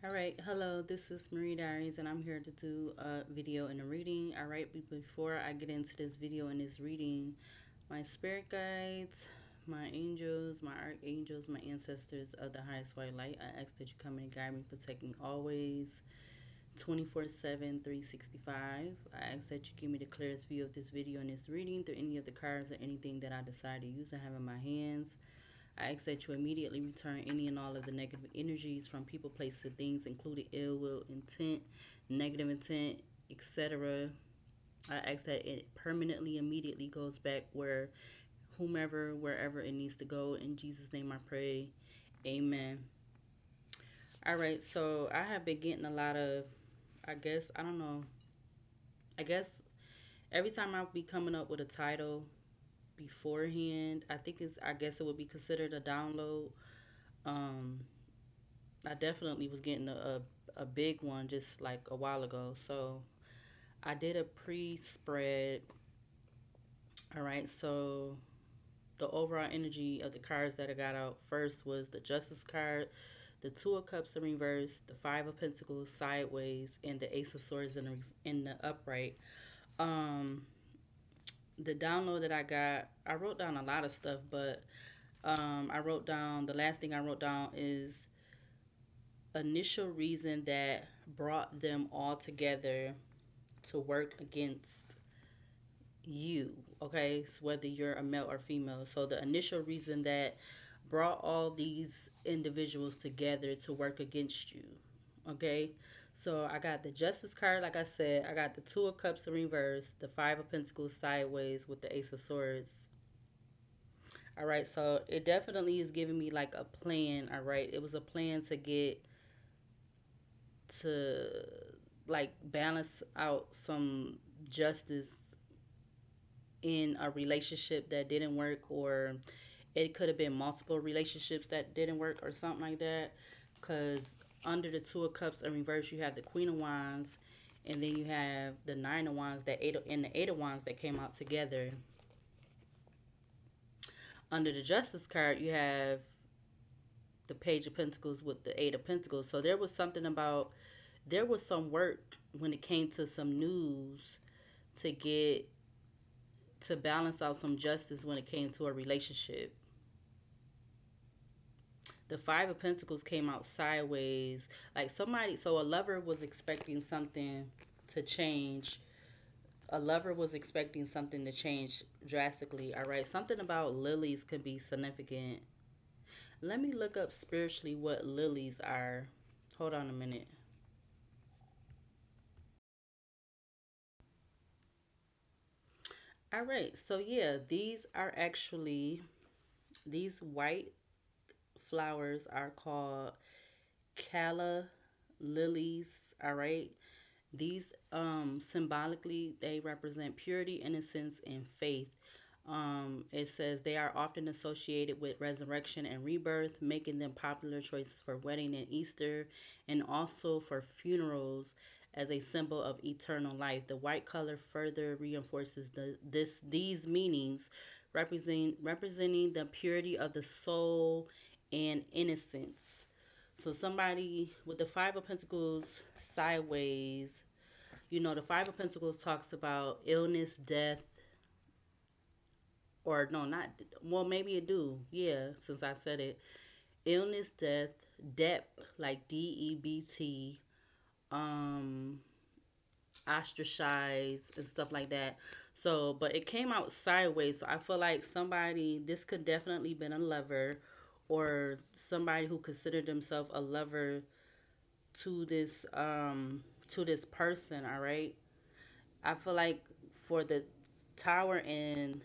All right, hello, this is Marie Diaries, and I'm here to do a video and a reading. All right, before I get into this video and this reading, my spirit guides, my angels, my archangels, my ancestors of the highest white light, I ask that you come and guide me, protect me always, 24/7, 365. I ask that you give me the clearest view of this video and this reading through any of the cards or anything that I decide to use and have in my hands. I ask that you immediately return any and all of the negative energies from people, places, and things, including ill will, intent, negative intent, etc. I ask that it permanently, immediately goes back where, whomever, wherever it needs to go. In Jesus' name I pray. Amen. All right, so I have been getting a lot of, I don't know, I guess every time I'll be coming up with a title beforehand, I guess it would be considered a download. Um, I definitely was getting a big one just like a while ago. So I did a pre spread. All right. So the overall energy of the cards that I got out first was the Justice card, the Two of Cups in reverse, the Five of Pentacles sideways, and the Ace of Swords in the upright. Um, the download that I got, I wrote down a lot of stuff, but I wrote down the last thing I wrote down is initial reason that brought them all together to work against you, okay? So whether you're a male or female. So the initial reason that brought all these individuals together to work against you, okay? So I got the Justice card, like I said. I got the Two of Cups in reverse, the Five of Pentacles sideways with the Ace of Swords. All right, so it definitely is giving me like a plan, all right? It was a plan to get to like balance out some justice in a relationship that didn't work, or it could have been multiple relationships that didn't work or something like that, because under the Two of Cups in reverse you have the Queen of Wands, and then you have the Nine of Wands, and the Eight of Wands that came out together. Under the Justice card you have the Page of Pentacles with the Eight of Pentacles. So there was some work when it came to some news to get to balance out some justice when it came to a relationship. The Five of Pentacles came out sideways. Like somebody, so a lover was expecting something to change. A lover was expecting something to change drastically. All right. Something about lilies could be significant. Let me look up spiritually what lilies are. Hold on a minute. All right. So, yeah, these white flowers are called calla lilies. All right. These symbolically they represent purity, innocence, and faith. It says they are often associated with resurrection and rebirth, making them popular choices for wedding and Easter, and also for funerals as a symbol of eternal life. The white color further reinforces these meanings, representing the purity of the soul and innocence. So somebody with the Five of Pentacles sideways, the Five of Pentacles talks about illness, death, or no, not, well, maybe it do. Yeah, since I said it. Illness, death, debt, like DEBT, um, ostracized and stuff like that. So, but it came out sideways. So I feel like this could definitely been a lover, or somebody who considered themselves a lover to this person, all right? I feel like for the Tower and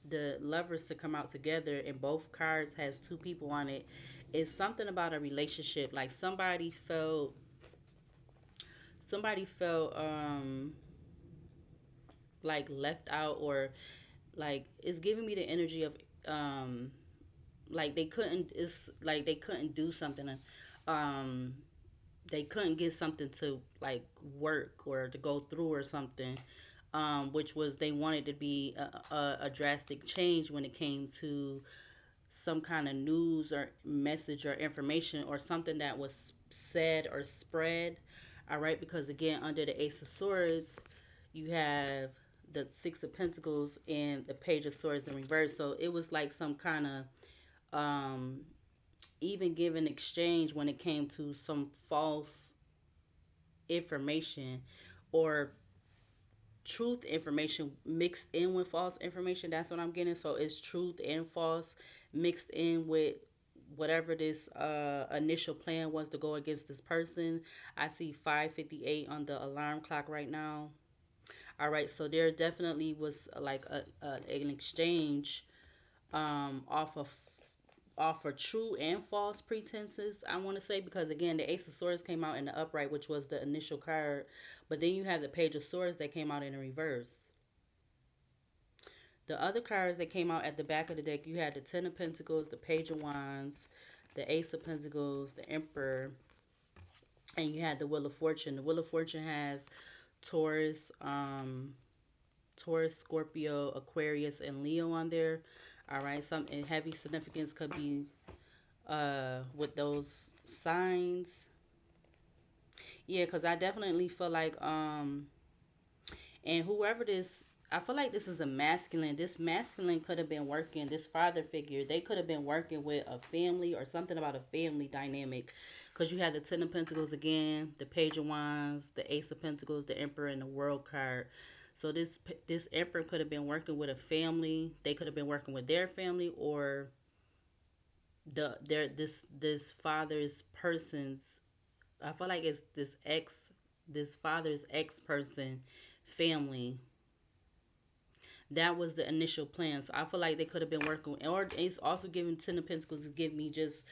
the lovers to come out together and both cards has two people on it, it's something about a relationship. Like somebody felt like left out, or like it's giving me the energy of um like they couldn't do something, um they couldn't get something to like work or to go through or something, which was they wanted to be a drastic change when it came to some kind of news or message or information or something that was said or spread. All right, because again, under the Ace of Swords, you have the Six of Pentacles and the Page of Swords in reverse. So it was like some kind of even give an exchange when it came to some false information or truth information mixed in with false information. That's what I'm getting. So it's truth and false mixed in with whatever this initial plan was to go against this person. I see 5:58 on the alarm clock right now. All right, so there definitely was like an exchange off of offer true and false pretenses, I want to say, because again, the Ace of Swords came out in the upright, which was the initial card, but then you have the Page of Swords that came out in the reverse. The other cards that came out at the back of the deck, you had the Ten of Pentacles, the Page of Wands, the Ace of Pentacles, the Emperor, and you had the Wheel of Fortune. The Wheel of Fortune has Taurus, Taurus, Scorpio, Aquarius, and Leo on there. All right, some heavy significance could be with those signs. Yeah, because I definitely feel like and whoever this, I feel like this is a masculine. This masculine could have been working, this father figure, they could have been working with a family or something about a family dynamic. Because you had the Ten of Pentacles again, the Page of Wands, the Ace of Pentacles, the Emperor, and the World card. So this Emperor could have been working with a family. They could have been working with their family, or this father's person's, I feel like it's this father's ex person family. That was the initial plan. So I feel like they could have been working, or it's also giving Ten of Pentacles to give me just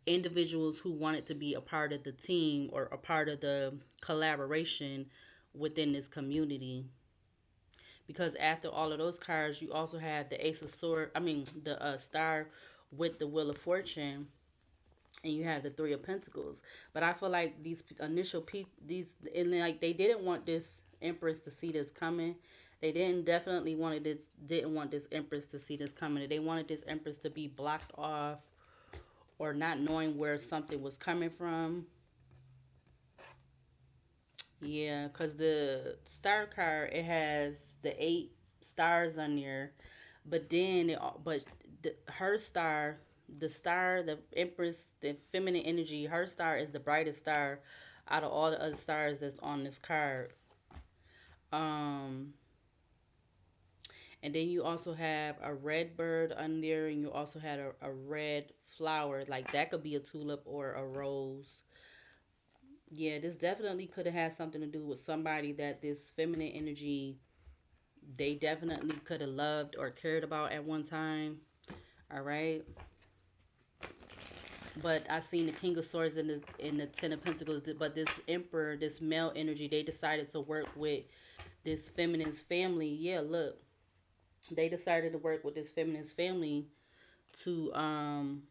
individuals who wanted to be a part of the team or a part of the collaboration within this community. Because after all of those cards, you also have the Ace of Sword. I mean, the Star with the Wheel of Fortune, and you have the Three of Pentacles. But I feel like these initial people, these, and like they didn't want this Empress to see this coming. They didn't want this Empress to see this coming. They wanted this Empress to be blocked off or not knowing where something was coming from. Yeah, because the star card, it has the 8 stars on there, but then her star, the star, the Empress, the feminine energy, her star is the brightest star out of all the other stars that's on this card. Um, and then you also have a red bird on there, and you also had a red flower, like that could be a tulip or a rose. Yeah, this definitely could have had something to do with somebody that this feminine energy, they definitely could have loved or cared about at one time. All right. But I seen the King of Swords in the Ten of Pentacles. But this Emperor, this male energy, they decided to work with this feminine's family. Yeah, look, they decided to work with this feminine's family to um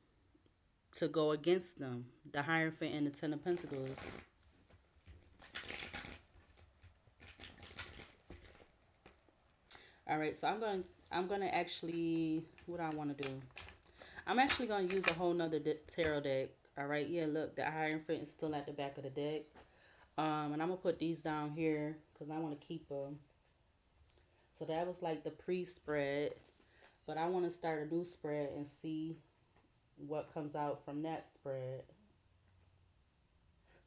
to go against them. The Hierophant and the Ten of Pentacles. All right, so I'm gonna actually, what I want to do. I'm actually gonna use a whole nother tarot deck. All right, yeah, look, the Hierophant is still at the back of the deck. And I'm gonna put these down here because I want to keep them. So that was like the pre-spread, but I want to start a new spread and see what comes out from that spread.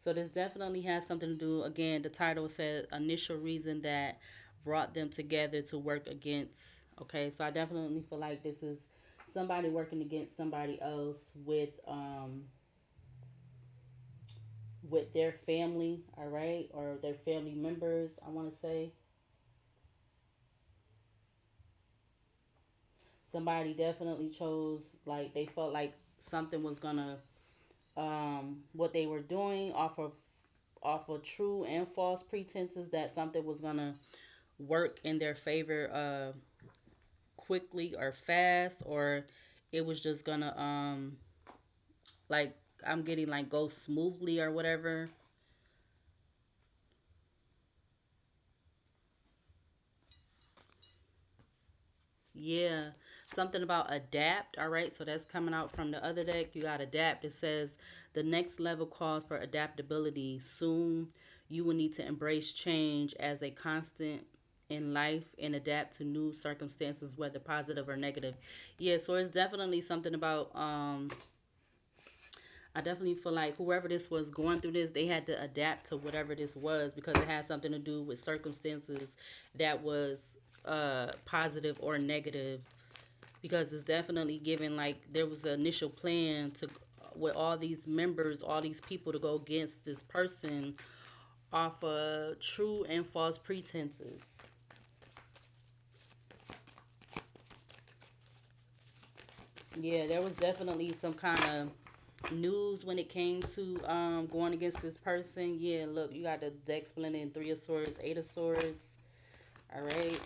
So this definitely has something to do. Again, the title said initial reason that brought them together to work against. Okay, so I definitely feel like this is somebody working against somebody else with their family, all right, or their family members, I want to say. Somebody definitely chose, like they felt like something was gonna what they were doing off of true and false pretenses, that something was gonna work in their favor quickly or fast, or it was just gonna like, I'm getting like go smoothly or whatever. Yeah. Something about adapt. All right, so that's coming out from the other deck. You got adapt. It says the next level calls for adaptability. Soon you will need to embrace change as a constant in life and adapt to new circumstances, whether positive or negative. Yeah, so it's definitely something about I definitely feel like whoever this was going through this, they had to adapt to whatever this was because it had something to do with circumstances that was positive or negative. Because it's definitely given like there was an initial plan to with all these members, all these people to go against this person off of true and false pretenses. Yeah, there was definitely some kind of news when it came to going against this person. Yeah, look, you got the deck split in Three of Swords, Eight of Swords. All right.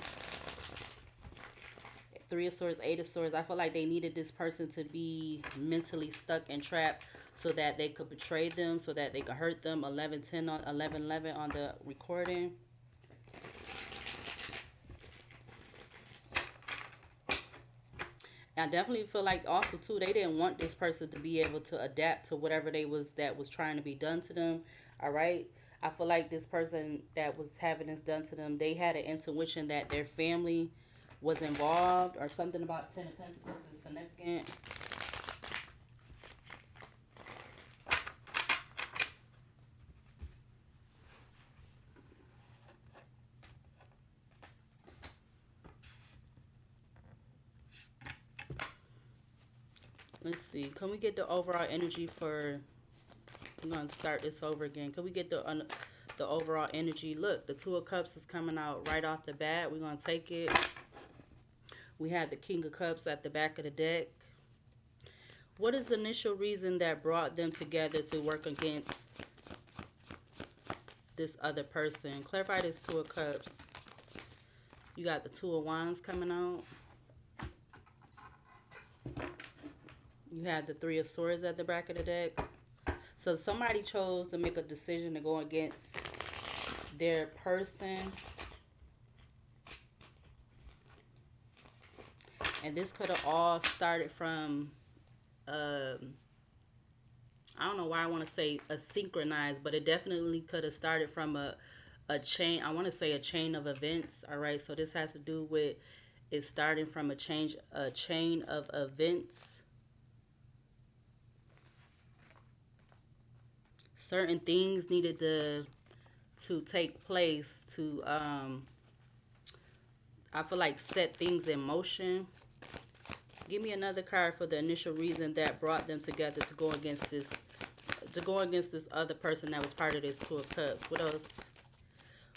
Three of Swords, Eight of Swords. I feel like they needed this person to be mentally stuck and trapped so that they could betray them, so that they could hurt them. 11-10 on 11-11 on the recording. I definitely feel like also too they didn't want this person to be able to adapt to whatever they was that was trying to be done to them. All right. I feel like this person that was having this done to them, they had an intuition that their family was involved or something about Ten of Pentacles is significant. Let's see. Can we get the overall energy for? I'm gonna start this over again. Can we get the overall energy? Look, the Two of Cups is coming out right off the bat. We're gonna take it. We have the King of Cups at the back of the deck. What is the initial reason that brought them together to work against this other person? Clarify this Two of Cups. You got the Two of Wands coming out. You have the Three of Swords at the back of the deck. So somebody chose to make a decision to go against their person. And this could have all started from, I don't know why I want to say a synchronized, but it definitely could have started from a chain. I want to say a chain of events. All right. So this has to do with it starting from a chain of events. Certain things needed to take place to I feel like set things in motion. Give me another card for the initial reason that brought them together to go against this other person that was part of this Two of Cups. What else?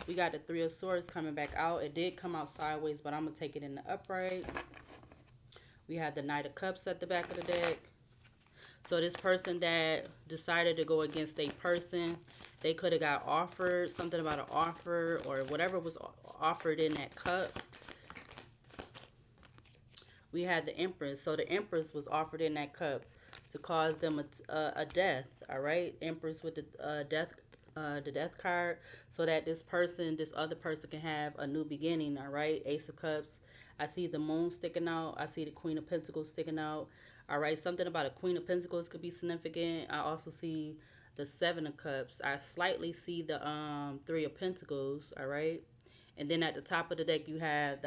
We got the Three of Swords coming back out. It did come out sideways, but I'm gonna take it in the upright. We had the Knight of Cups at the back of the deck. So this person that decided to go against a person, they could have got offered something about an offer or whatever was offered in that cup. We had the Empress. So the Empress was offered in that cup to cause them a death. All right, Empress with the death card, so that this other person can have a new beginning. All right, Ace of Cups. I see the Moon sticking out. I see the Queen of Pentacles sticking out. All right, something about a Queen of Pentacles could be significant. I also see the Seven of Cups. I slightly see the Three of Pentacles. All right. And then at the top of the deck, you have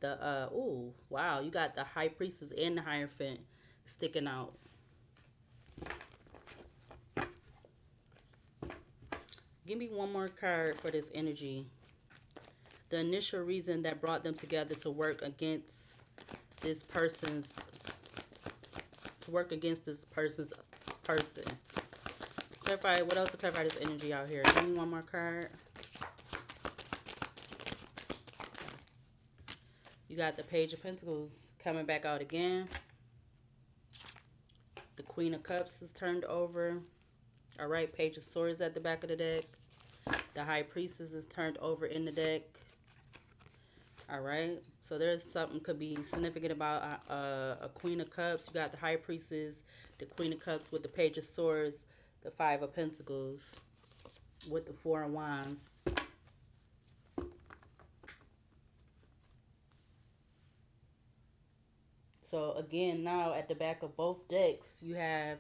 ooh, wow, you got the High Priestess and the Hierophant sticking out. Give me one more card for this energy. The initial reason that brought them together to work against this person's, person. Clarify, what else to clarify this energy out here? Give me one more card. You got the Page of Pentacles coming back out again. The Queen of Cups is turned over. All right, Page of Swords at the back of the deck. The High Priestess is turned over in the deck. All right, so there's something could be significant about a Queen of Cups. You got the High Priestess, the Queen of Cups with the Page of Swords, the Five of Pentacles with the Four of Wands. So again, now at the back of both decks, you have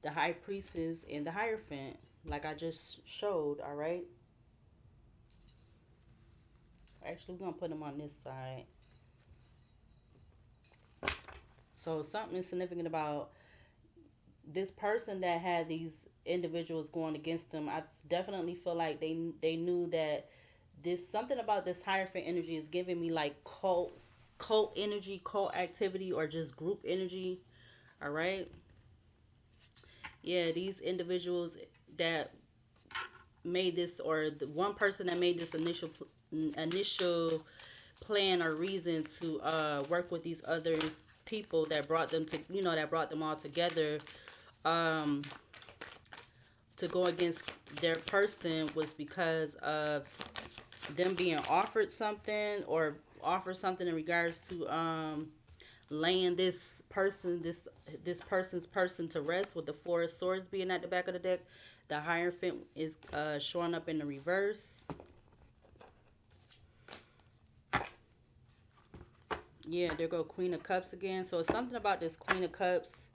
the High Priestess and the Hierophant, like I just showed. All right. Actually, we're gonna put them on this side. So something is significant about this person that had these individuals going against them. I definitely feel like they knew that this something about this Hierophant energy is giving me like cult energy, cult activity, or just group energy. All right. Yeah, these individuals that made this, or the one person that made this initial plan or reason to work with these other people that brought them to, that brought them all together, um, to go against their person, was because of them being offered something, or offer something in regards to laying this person's person to rest, with the Four of Swords being at the back of the deck. The Hierophant is showing up in the reverse. Yeah, there go Queen of Cups again. So it's something about this Queen of Cups.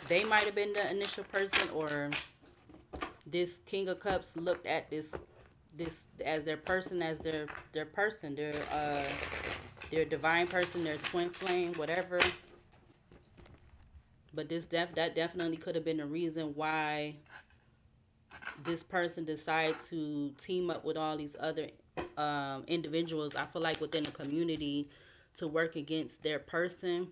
They might have been the initial person, or this King of Cups looked at this as their person, as their person, their divine person, their twin flame, whatever. But that definitely could have been the reason why this person decided to team up with all these other individuals, I feel like, within the community, to work against their person.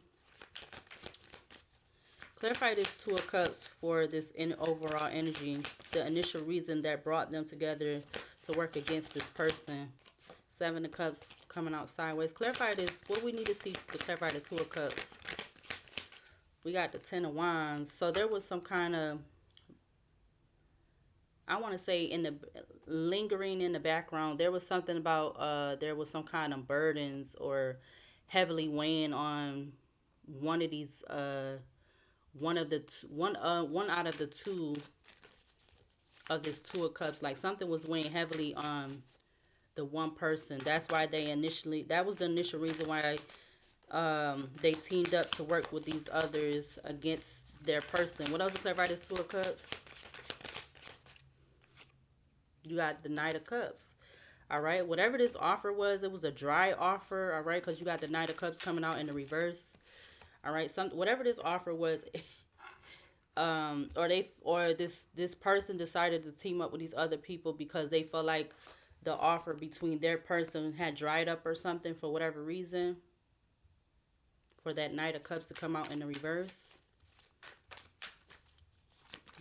Clarify this Two of Cups for this overall energy, the initial reason that brought them together to work against this person. Seven of Cups coming out sideways. Clarify this. What we need to see to clarify the Two of Cups. We got the Ten of Wands. So there was some kind of, I want to say, in the lingering in the background, there was something about there was some kind of burdens, or heavily weighing on one of these one of the one out of the two of this Two of Cups. Like something was weighing heavily on the one person. That's why that was the initial reason why they teamed up to work with these others against their person. What else is clear about this Two of Cups? You got the Knight of Cups. All right, whatever this offer was, it was a dry offer. All right, because you got the Knight of Cups coming out in the reverse. All right, whatever this offer was, or this person decided to team up with these other people because they felt like the offer between their person had dried up or something, for whatever reason, for that Knight of Cups to come out in the reverse.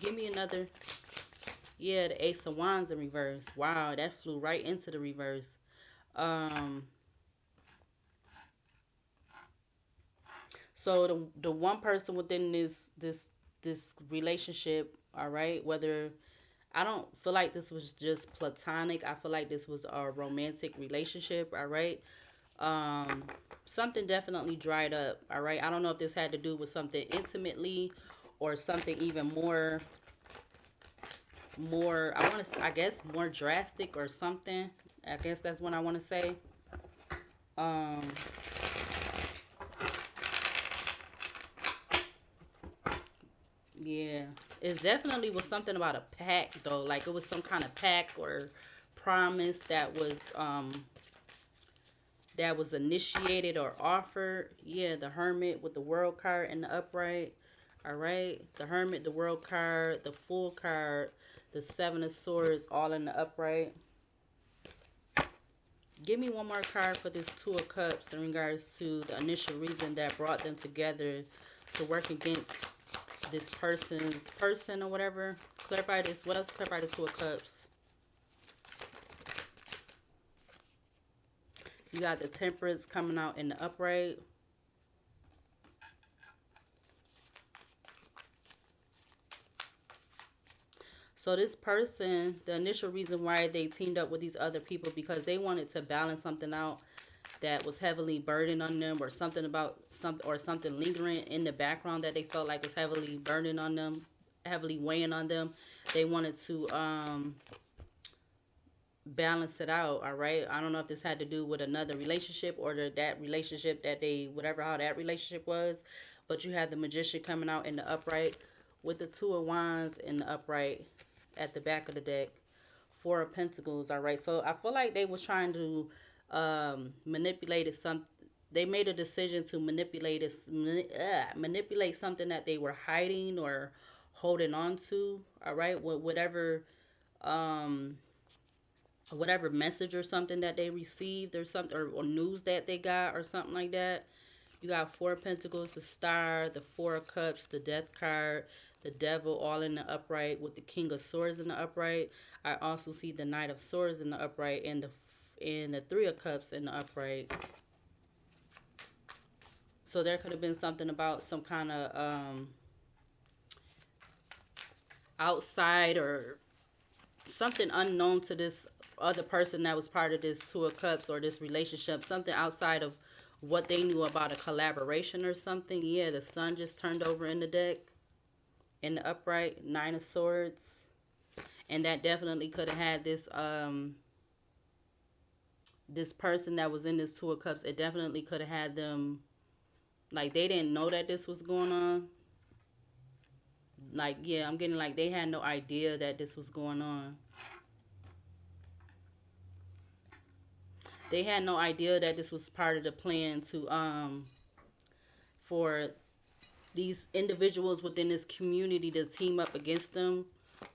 Give me another. Yeah, the Ace of Wands in reverse. Wow, that flew right into the reverse. So the one person within this relationship, all right, whether, I don't feel like this was just platonic. I feel like this was a romantic relationship, all right? Um, Something definitely dried up, all right? I don't know if this had to do with something intimately, or something even I want to, I guess, more drastic or something. I guess that's what I want to say. Um, yeah, it definitely was something about a pact, though. Like it was some kind of pact or promise that was initiated or offered. Yeah, the Hermit with the World card in the upright. All right, the Hermit, the World card, the Fool card, the Seven of Swords, all in the upright. Give me one more card for this Two of Cups in regards to the initial reason that brought them together to work against this person's person or whatever. Clarify this. What else? Clarify the Two of Cups. You got the Temperance coming out in the upright. So this person, the initial reason why they teamed up with these other people, because they wanted to balance something out that was heavily burdened on them, or something about something lingering in the background that they felt like was heavily burdened on them, heavily weighing on them. They wanted to balance it out. All right. I don't know if this had to do with another relationship or that relationship that they, whatever, how that relationship was. But you had the Magician coming out in the upright with the Two of Wands in the upright at the back of the deck. Four of Pentacles. All right. So I feel like they was trying to manipulate it. They made a decision to manipulate something that they were hiding or holding on to. All right. Um, whatever message or something that they received or something, or news that they got or something like that. You got Four of Pentacles, the Star, the Four of Cups, the Death card, the Devil, all in the upright with the King of Swords in the upright. I also see the Knight of Swords in the upright and the Three of Cups in the upright. So there could have been something about some kind of outside or something unknown to this other person that was part of this Two of Cups or this relationship, something outside of what they knew about a collaboration or something. Yeah, the Sun just turned over in the deck in the upright, Nine of Swords. And that definitely could have had this person that was in this Two of Cups. It definitely could have had them, like, they didn't know that this was going on. Like, yeah, I'm getting like they had no idea that this was going on. They had no idea that this was part of the plan to for these individuals within this community to team up against them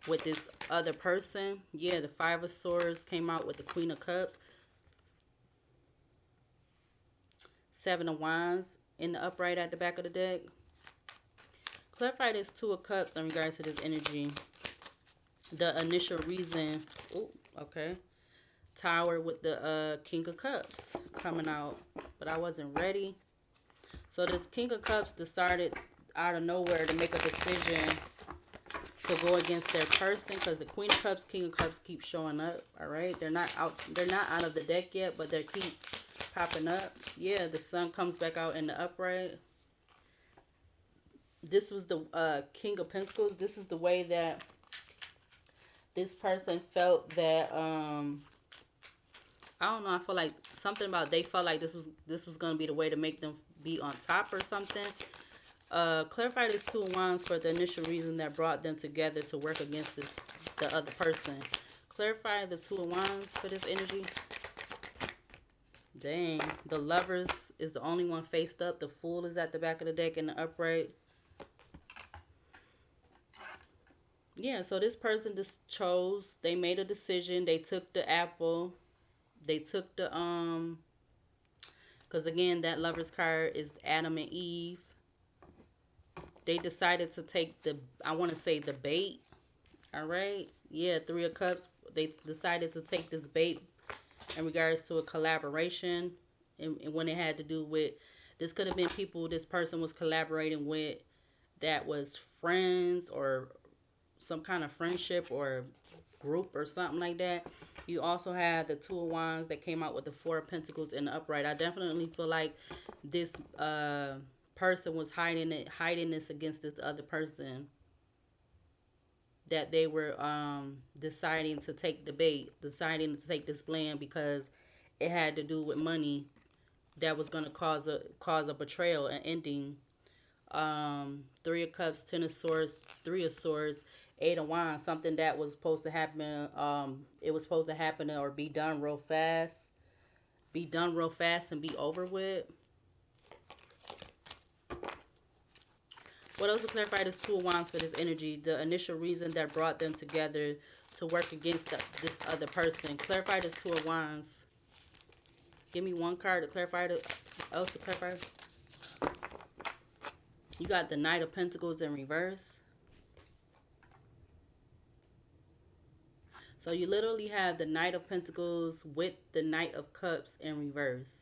with this other person. Yeah, the Five of Swords came out with the Queen of Cups. Seven of Wands in the upright at the back of the deck. Clarify this Two of Cups in regards to this energy. The initial reason. Oh, okay. Tower with the King of Cups coming out. But I wasn't ready. So this King of Cups decided out of nowhere to make a decision to go against their person, because the Queen of Cups, King of Cups keep showing up. All right, they're not out of the deck yet, but they keep popping up. Yeah, the Sun comes back out in the upright. This was the King of Pentacles. This is the way that this person felt that I don't know, I feel like something about they felt like this was going to be the way to make them be on top or something. Clarify this Two of Wands for the initial reason that brought them together to work against the other person. Clarify the Two of Wands for this energy. Dang. The Lovers is the only one faced up. The Fool is at the back of the deck in the upright. Yeah, so this person just chose. They made a decision. They took the apple. They took the, because again, that Lovers card is Adam and Eve. They decided to take the, I want to say the bait. All right. Yeah, Three of Cups. They decided to take this bait in regards to a collaboration. And when it had to do with, this could have been people this person was collaborating with that was friends or some kind of friendship or group or something like that. You also had the Two of Wands that came out with the Four of Pentacles in the upright. I definitely feel like this person was hiding this against this other person, that they were deciding to take the bait, deciding to take this plan because it had to do with money that was going to cause a betrayal, an ending. Three of Cups, Ten of Swords, Three of Swords, Eight of Wands, something that was supposed to happen. It was supposed to happen or be done real fast. Be done real fast and be over with. What else to clarify this Two of Wands for this energy? The initial reason that brought them together to work against this other person. Clarify this Two of Wands. Give me one card to clarify else to clarify. You got the Knight of Pentacles in reverse. So you literally have the Knight of Pentacles with the Knight of Cups in reverse.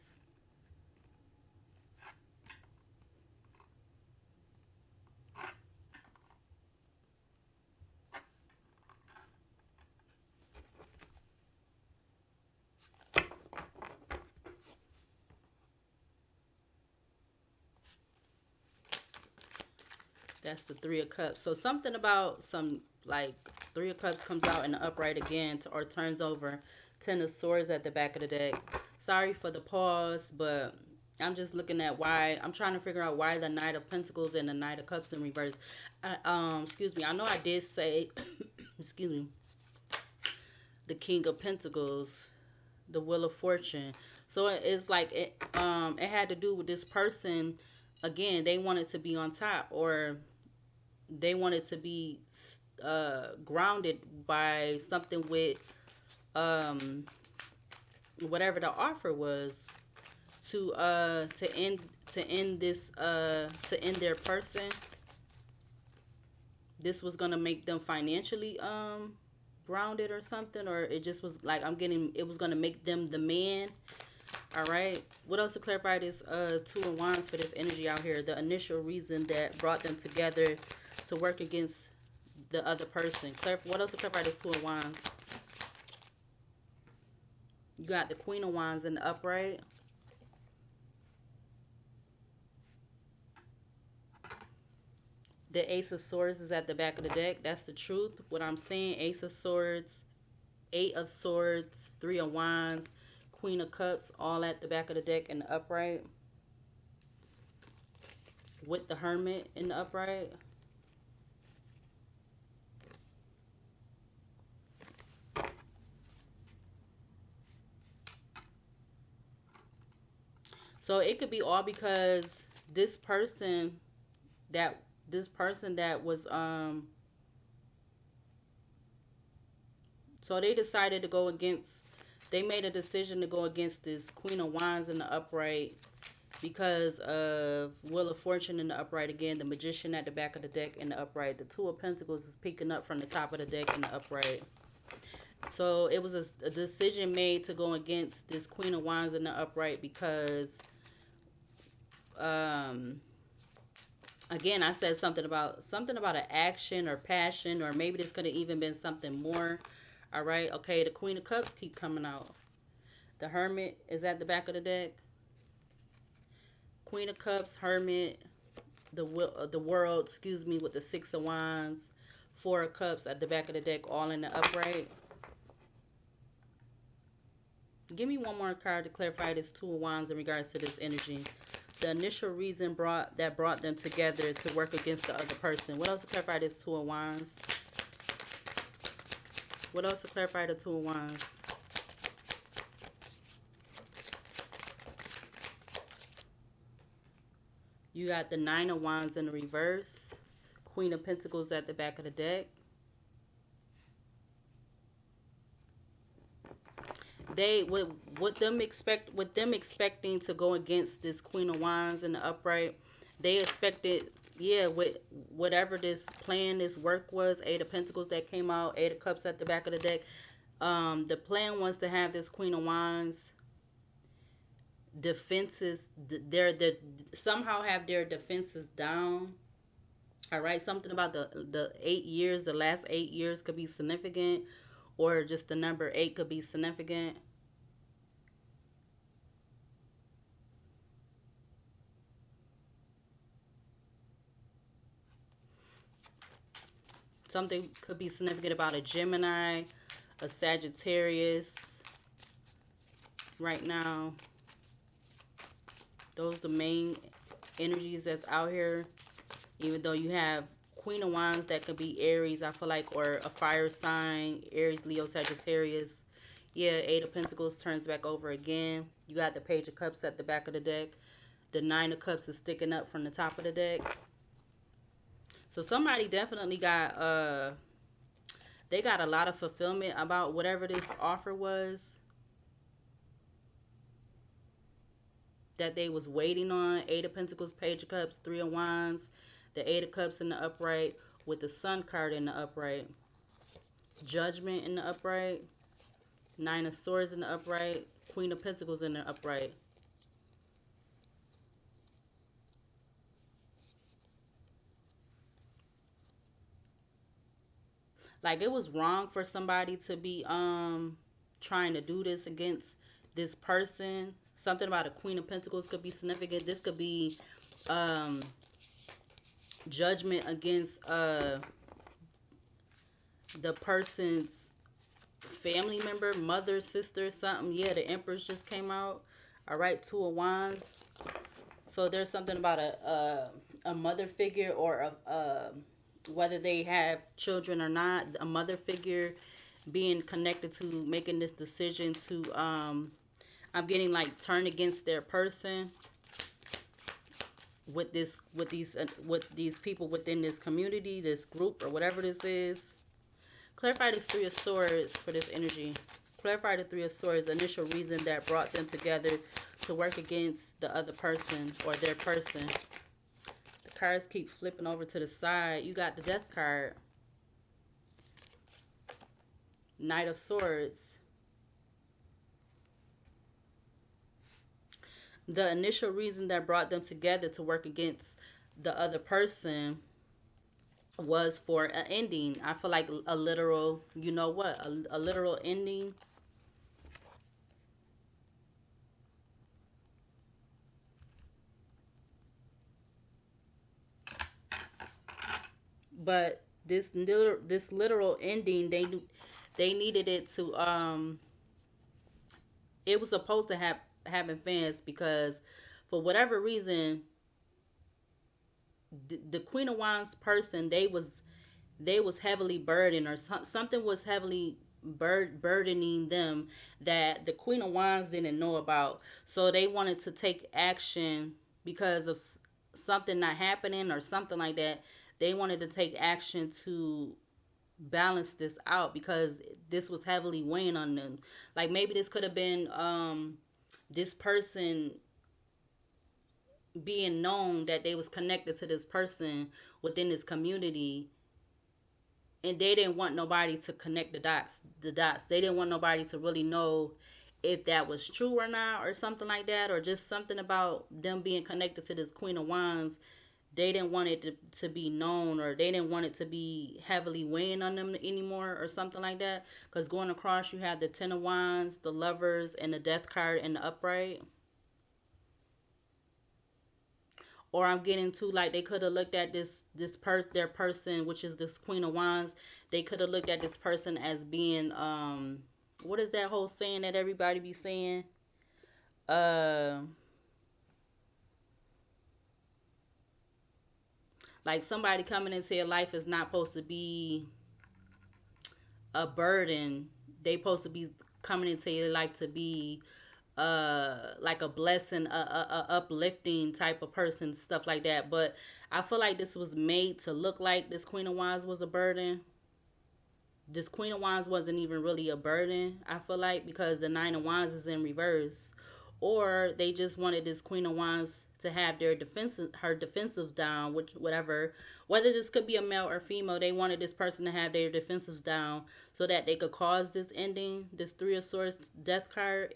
That's the Three of Cups. So something about some, like, Three of Cups comes out in the upright again or turns over. Ten of Swords at the back of the deck. Sorry for the pause, but I'm just looking at why. I'm trying to figure out why the Knight of Pentacles and the Knight of Cups in reverse. Excuse me. I know I did say, excuse me, the King of Pentacles, the Wheel of Fortune. So it's like it had to do with this person. Again, they wanted to be on top, or they wanted to be grounded by something with um whatever the offer was to end this to end their person. This was gonna make them financially grounded or something, or it just was like, I'm getting, it was gonna make them the man. All right, what else to clarify this Two of Wands for this energy out here? The initial reason that brought them together to work against the other person. What else to clarify this Two of Wands? You got the Queen of Wands in the upright. The Ace of Swords is at the back of the deck. That's the truth. What I'm saying, Ace of Swords, Eight of Swords, Three of Wands, Queen of Cups, all at the back of the deck in the upright. With the Hermit in the upright. So it could be all because this person that was so they decided to go against, they made a decision to go against this Queen of Wands in the upright because of Wheel of Fortune in the upright again, the Magician at the back of the deck in the upright, the Two of Pentacles is picking up from the top of the deck in the upright. So it was a decision made to go against this Queen of Wands in the upright because again, I said something about an action or passion, or maybe this could have even been something more. All right, okay, the Queen of Cups keep coming out. The Hermit is at the back of the deck. Queen of Cups, Hermit, the World, excuse me, with the Six of Wands, Four of Cups at the back of the deck, all in the upright. Give me one more card to clarify this Two of Wands in regards to this energy. The initial reason brought them together to work against the other person. What else to clarify this Two of Wands? What else to clarify the Two of Wands? You got the Nine of Wands in the reverse. Queen of Pentacles at the back of the deck. They with them expecting to go against this Queen of Wands in the upright. They expected, yeah, with whatever this plan, this work was, Eight of Pentacles that came out, Eight of Cups at the back of the deck. The plan was to have this Queen of Wands defenses, somehow have their defenses down. All right, something about the 8 years, the last 8 years could be significant, or just the number 8 could be significant. Something could be significant about a Gemini, a Sagittarius right now. Those are the main energies that's out here. Even though you have Queen of Wands that could be Aries, I feel like, or a fire sign, Aries, Leo, Sagittarius. Yeah, Eight of Pentacles turns back over again. You got the Page of Cups at the back of the deck. The Nine of Cups is sticking up from the top of the deck. So somebody definitely got they got a lot of fulfillment about whatever this offer was that they was waiting on. Eight of Pentacles, Page of Cups, Three of Wands, the Eight of Cups in the upright with the Sun card in the upright, Judgment in the upright, Nine of Swords in the upright, Queen of Pentacles in the upright. Like, it was wrong for somebody to be trying to do this against this person. Something about a Queen of Pentacles could be significant. This could be judgment against the person's family member, mother, sister, something. Yeah, the Empress just came out. All right, Two of Wands. So there's something about a mother figure, or whether they have children or not, a mother figure being connected to making this decision to I'm getting like turn against their person with these people within this community, this group, or whatever this is. Clarify this Three of Swords for this energy. Clarify the Three of Swords, initial reason that brought them together to work against the other person or their person. The cards keep flipping over to the side. You got the Death card. Knight of Swords. The initial reason that brought them together to work against the other person was for an ending. I feel like a literal, you know what, a literal ending. But this literal ending, they needed it to it was supposed to have happen fast, because for whatever reason the Queen of Wands person, they was heavily burdened, or something was heavily burdening them that the Queen of Wands didn't know about. So they wanted to take action because of something not happening or something like that. They wanted to take action to balance this out because this was heavily weighing on them. Like maybe this could have been this person being known that they was connected to this person within this community, and they didn't want nobody to connect the dots. They didn't want nobody to really know if that was true or not, or something like that, or just something about them being connected to this Queen of Wands. They didn't want it to be known, or they didn't want it to be heavily weighing on them anymore, or something like that. Because going across, you have the Ten of Wands, the Lovers, and the Death card in the upright. Or I'm getting to, like, they could have looked at their person, which is this Queen of Wands. They could have looked at this person as being what is that whole saying that everybody be saying? Uh like somebody coming into your life is not supposed to be a burden. They supposed to be coming into your life to be like a blessing, a uplifting type of person, stuff like that. But I feel like this was made to look like this Queen of Wands was a burden. This Queen of Wands wasn't even really a burden, I feel like, because the Nine of Wands is in reverse. Or they just wanted this Queen of Wands to have her defensives down, which whatever. Whether this could be a male or female, they wanted this person to have their defensives down so that they could cause this ending. This Three of Swords Death card.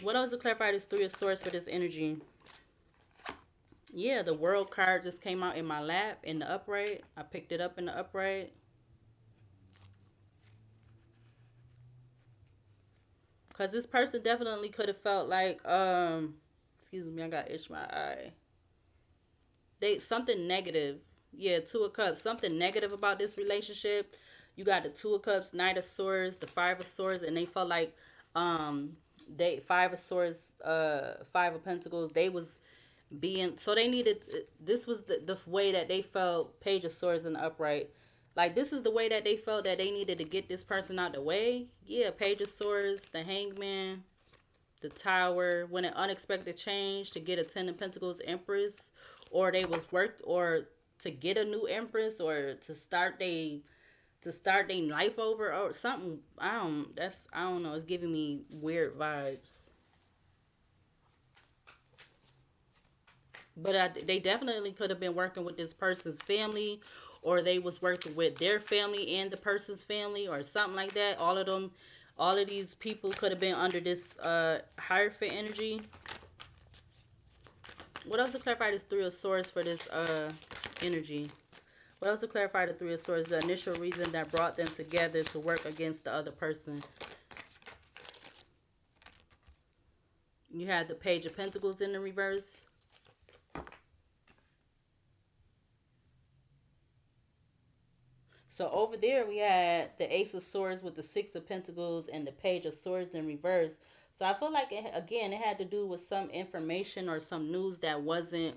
What else to clarify this Three of Swords for this energy? Yeah, the World card just came out in my lap in the upright. I picked it up in the upright. Because this person definitely could have felt like, excuse me, I got itch my eye. Something negative. Yeah, Two of Cups. Something negative about this relationship. You got the Two of Cups, Knight of Swords, the Five of Swords, and they felt like, um, Five of Swords, Five of Pentacles, they was being, so they needed, this was the way that they felt. Page of Swords in the upright. Like, this is the way that they felt that they needed to get this person out the way. Yeah, Page of Swords, the Hangman, the Tower, when an unexpected change to get a Ten of Pentacles Empress, or they was or to get a new Empress, or to start their life over, or something. I don't know, it's giving me weird vibes. But they definitely could have been working with this person's family, or they was working with their family and the person's family, or something like that. All of these people could have been under this Hierophant energy. What else to clarify this Three of Swords for this energy? What else to clarify the Three of Swords? The initial reason that brought them together to work against the other person. You had the Page of Pentacles in the reverse. So over there we had the Ace of Swords with the Six of Pentacles and the Page of Swords in reverse. So I feel like again it had to do with some information or some news that wasn't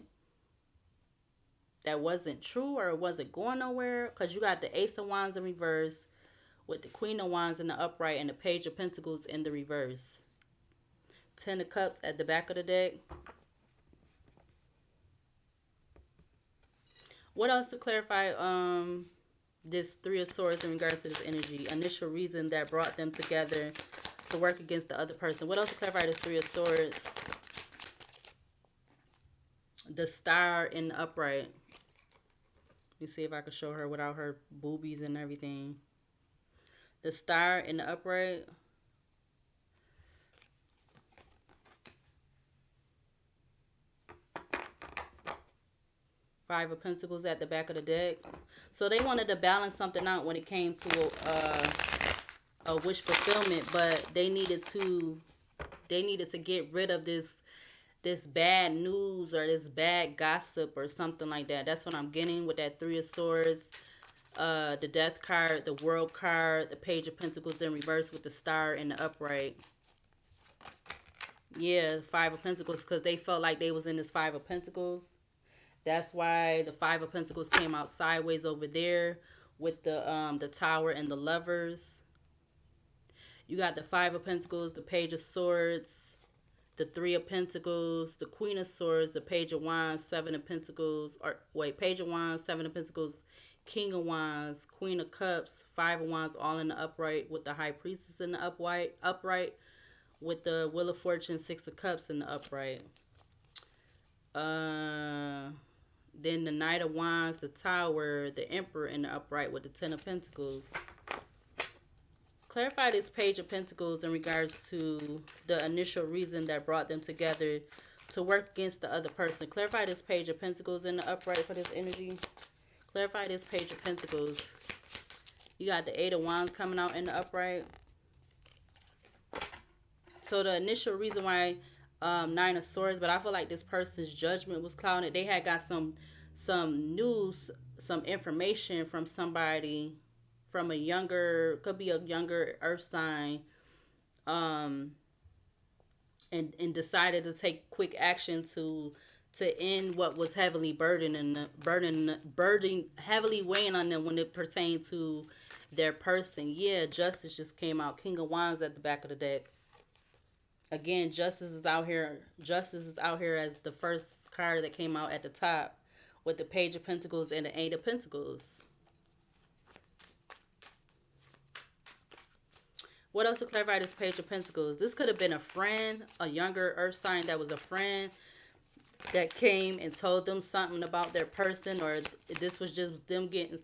true, or it wasn't going nowhere, because you got the Ace of Wands in reverse with the Queen of Wands in the upright and the Page of Pentacles in the reverse. Ten of Cups at the back of the deck. What else to clarify this Three of Swords in regards to this energy? Initial reason that brought them together to work against the other person. What else to clarify this Three of Swords? The Star in the upright. Let me see if I can show her without her boobies and everything. The Star in the upright. Five of Pentacles at the back of the deck. So they wanted to balance something out when it came to a wish fulfillment, but they needed to get rid of this bad news or this bad gossip or something like that. That's what I'm getting with that Three of Swords, the Death card, the World card, the Page of Pentacles in reverse with the Star in the upright. Yeah, Five of Pentacles, because they felt like they was in this Five of Pentacles. That's why the Five of Pentacles came out sideways over there with the Tower and the Lovers. You got the Five of Pentacles, the Page of Swords, the Three of Pentacles, the Queen of Swords, the Page of Wands, Seven of Pentacles, or wait, Page of Wands, Seven of Pentacles, King of Wands, Queen of Cups, Five of Wands, all in the upright with the High Priestess in the upright with the Wheel of Fortune, Six of Cups in the upright. Then the Knight of Wands, the Tower, the Emperor in the upright with the Ten of Pentacles. Clarify this Page of Pentacles in regards to the initial reason that brought them together to work against the other person. Clarify this Page of Pentacles in the upright for this energy. Clarify this Page of Pentacles. You got the Eight of Wands coming out in the upright. So the initial reason why Nine of Swords, but I feel like this person's judgment was clouded. They had got some news, some information from somebody, from a younger, could be a younger earth sign, and decided to take quick action to end what was heavily burden heavily weighing on them when it pertained to their person. Yeah, Justice just came out. King of Wands at the back of the deck. Again, Justice is out here. Justice is out here as the first card that came out at the top with the Page of Pentacles and the Eight of Pentacles. What else to clarify this Page of Pentacles? This could have been a friend, a younger earth sign that was a friend that came and told them something about their person, or this was just them getting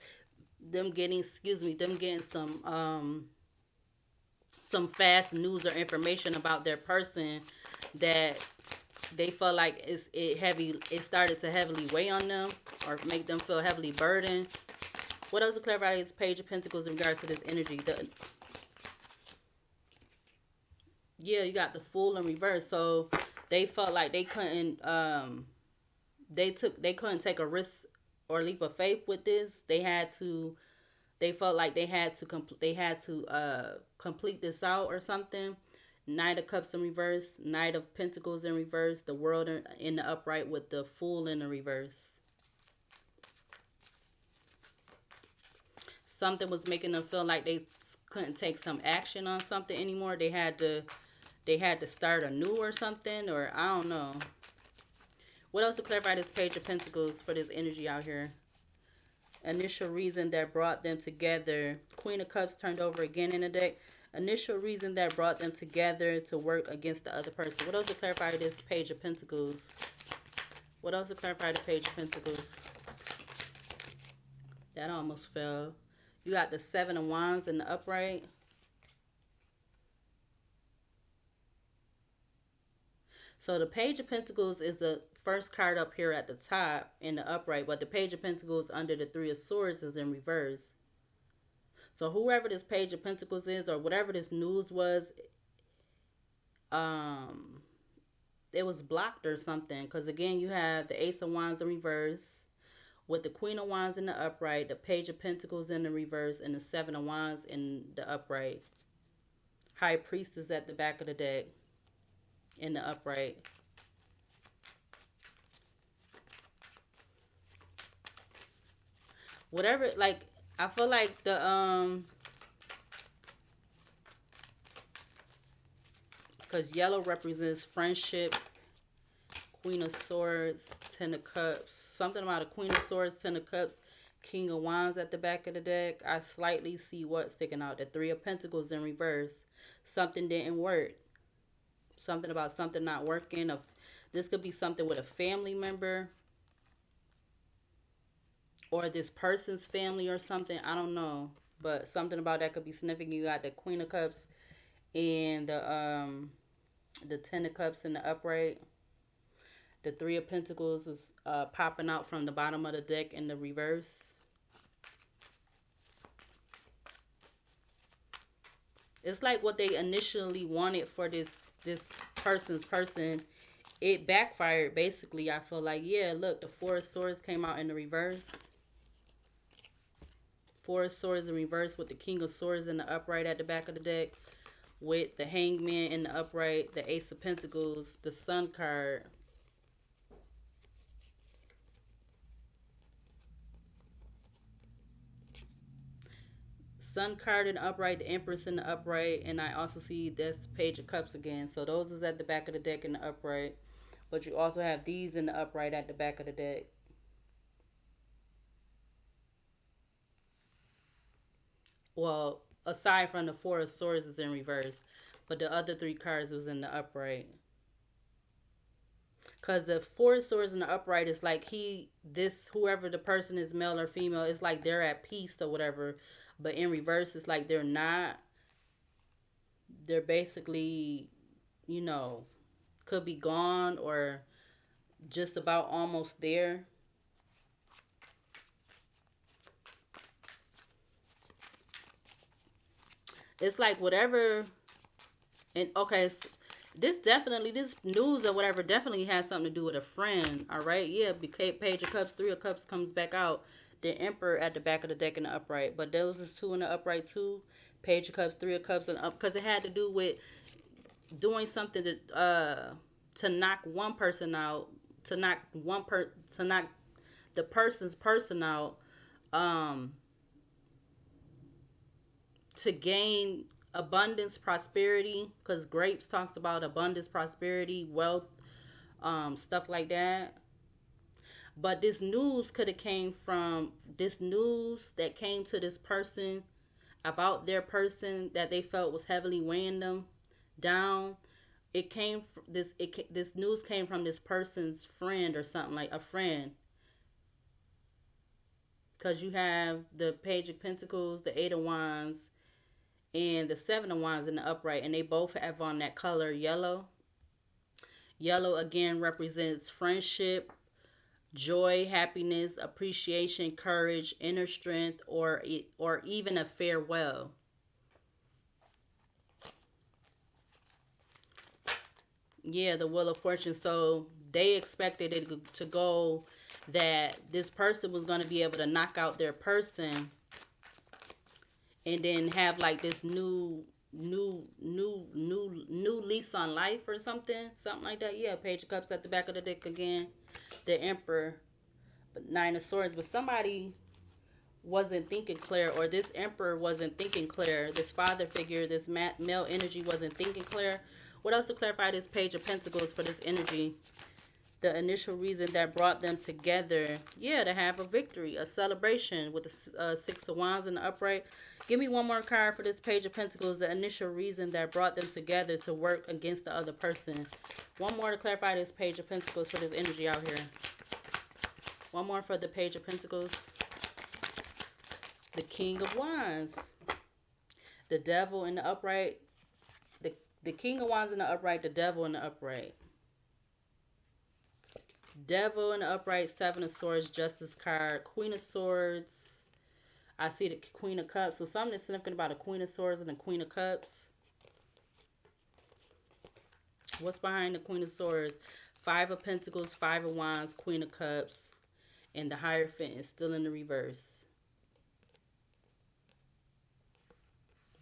some fast news or information about their person that they felt like it started to heavily weigh on them or make them feel heavily burdened. What else to clarify this Page of Pentacles in regards to this energy? Yeah, you got the Fool in reverse. So they felt like they couldn't they couldn't take a risk or leap of faith with this. They felt like they had to complete this out or something. Knight of Cups in reverse, Knight of Pentacles in reverse, the World in the upright with the Fool in the reverse. Something was making them feel like they couldn't take some action on something anymore. They had to start anew or something, or I don't know. What else to clarify this Page of Pentacles for this energy out here? Initial reason that brought them together. Queen of Cups turned over again in the deck. Initial reason that brought them together to work against the other person. What else to clarify this Page of Pentacles? What else to clarify the Page of Pentacles? That almost fell. You got the Seven of Wands in the upright. So the Page of Pentacles is the first card up here at the top in the upright, but the Page of Pentacles under the Three of Swords is in reverse. So whoever this Page of Pentacles is, or whatever this news was, it was blocked or something. Because again, you have the Ace of Wands in reverse with the Queen of Wands in the upright, the Page of Pentacles in the reverse, and the Seven of Wands in the upright. High Priestess at the back of the deck in the upright. Whatever, like, I feel like because yellow represents friendship. Queen of Swords, Ten of Cups. Something about a Queen of Swords, Ten of Cups, King of Wands at the back of the deck. I slightly see what sticking out. The Three of Pentacles in reverse. Something didn't work. Something about something not working. This could be something with a family member. Or this person's family or something. I don't know. But something about that could be significant. You got the Queen of Cups and the Ten of Cups in the upright. The Three of Pentacles is popping out from the bottom of the deck in the reverse. It's like what they initially wanted for this person. It backfired, basically. I feel like, yeah, look, the Four of Swords came out in the reverse. Four of Swords in reverse with the King of Swords in the upright at the back of the deck. With the Hangman in the upright, the Ace of Pentacles, the Sun card. Sun card in the upright, the Empress in the upright, and I also see this Page of Cups again. So those is at the back of the deck in the upright. But you also have these in the upright at the back of the deck. Well, aside from the Four of Swords is in reverse. But the other three cards was in the upright. Because the Four of Swords in the upright is like whoever the person is, male or female, it's like they're at peace or whatever. But in reverse, it's like they're not. They're basically, you know, could be gone or just about almost there. It's like whatever. And okay, this news or whatever definitely has something to do with a friend. All right, yeah. Page of Cups, Three of Cups comes back out. The Emperor at the back of the deck in the upright, but those is two in the upright too. Page of Cups, Three of Cups, and up because it had to do with doing something to knock one person out, to knock the person's person out, um, to gain abundance, prosperity. Because grapes talks about abundance, prosperity, wealth, stuff like that. But this news could have came from this news that came to this person about their person that they felt was heavily weighing them down. It came from this news came from this person's friend or something, like a friend. Because you have the Page of Pentacles, the Eight of Wands, and the Seven of Wands in the upright, and they both have on that color yellow. Yellow again represents friendship, joy, happiness, appreciation, courage, inner strength, or even a farewell. Yeah, the Wheel of Fortune. So they expected it to go that this person was going to be able to knock out their person and then have like this new lease on life or something like that. Yeah, Page of Cups at the back of the deck again. The Emperor, but Nine of Swords. But somebody wasn't thinking clear, or this Emperor wasn't thinking clear. This father figure, this male energy wasn't thinking clear. What else to clarify this Page of Pentacles for this energy? The initial reason that brought them together, yeah, to have a victory, a celebration with the Six of Wands in the upright. Give me one more card for this Page of Pentacles. The initial reason that brought them together to work against the other person. One more to clarify this Page of Pentacles for this energy out here. One more for the Page of Pentacles. The King of Wands. The Devil in the upright. The King of Wands in the upright. The Devil in the upright. Devil in the upright, Seven of Swords, Justice card, Queen of Swords. I see the Queen of Cups. So something is significant about a Queen of Swords and a Queen of Cups. What's behind the Queen of Swords? Five of Pentacles, Five of Wands, Queen of Cups. and the Hierophant is still in the reverse.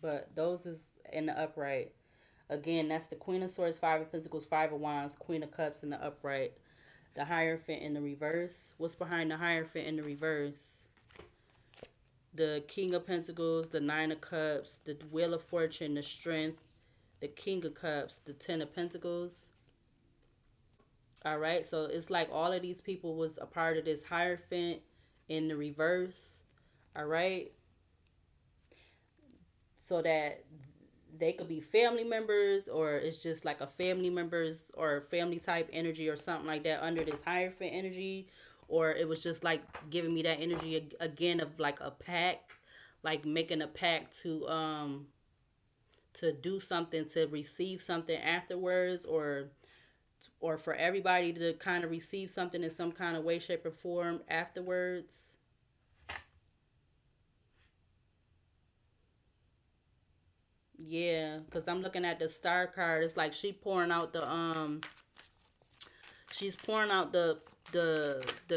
But those is in the upright. Again, that's the Queen of Swords, Five of Pentacles, Five of Wands, Queen of Cups in the upright. The Hierophant in the reverse. What's behind the Hierophant in the reverse? The King of Pentacles, the Nine of Cups, the Wheel of Fortune, the Strength, the King of Cups, the Ten of Pentacles. All right, so it's like all of these people was a part of this Hierophant in the reverse. All right, so that they could be family members, or it's just like a family members or family type energy or something like that under this Hierophant energy. Or it was just like giving me that energy again of like a pact, like making a pact to do something, to receive something afterwards, or for everybody to kind of receive something in some kind of way, shape, or form afterwards. Yeah, because I'm looking at the star card. It's like she's pouring out the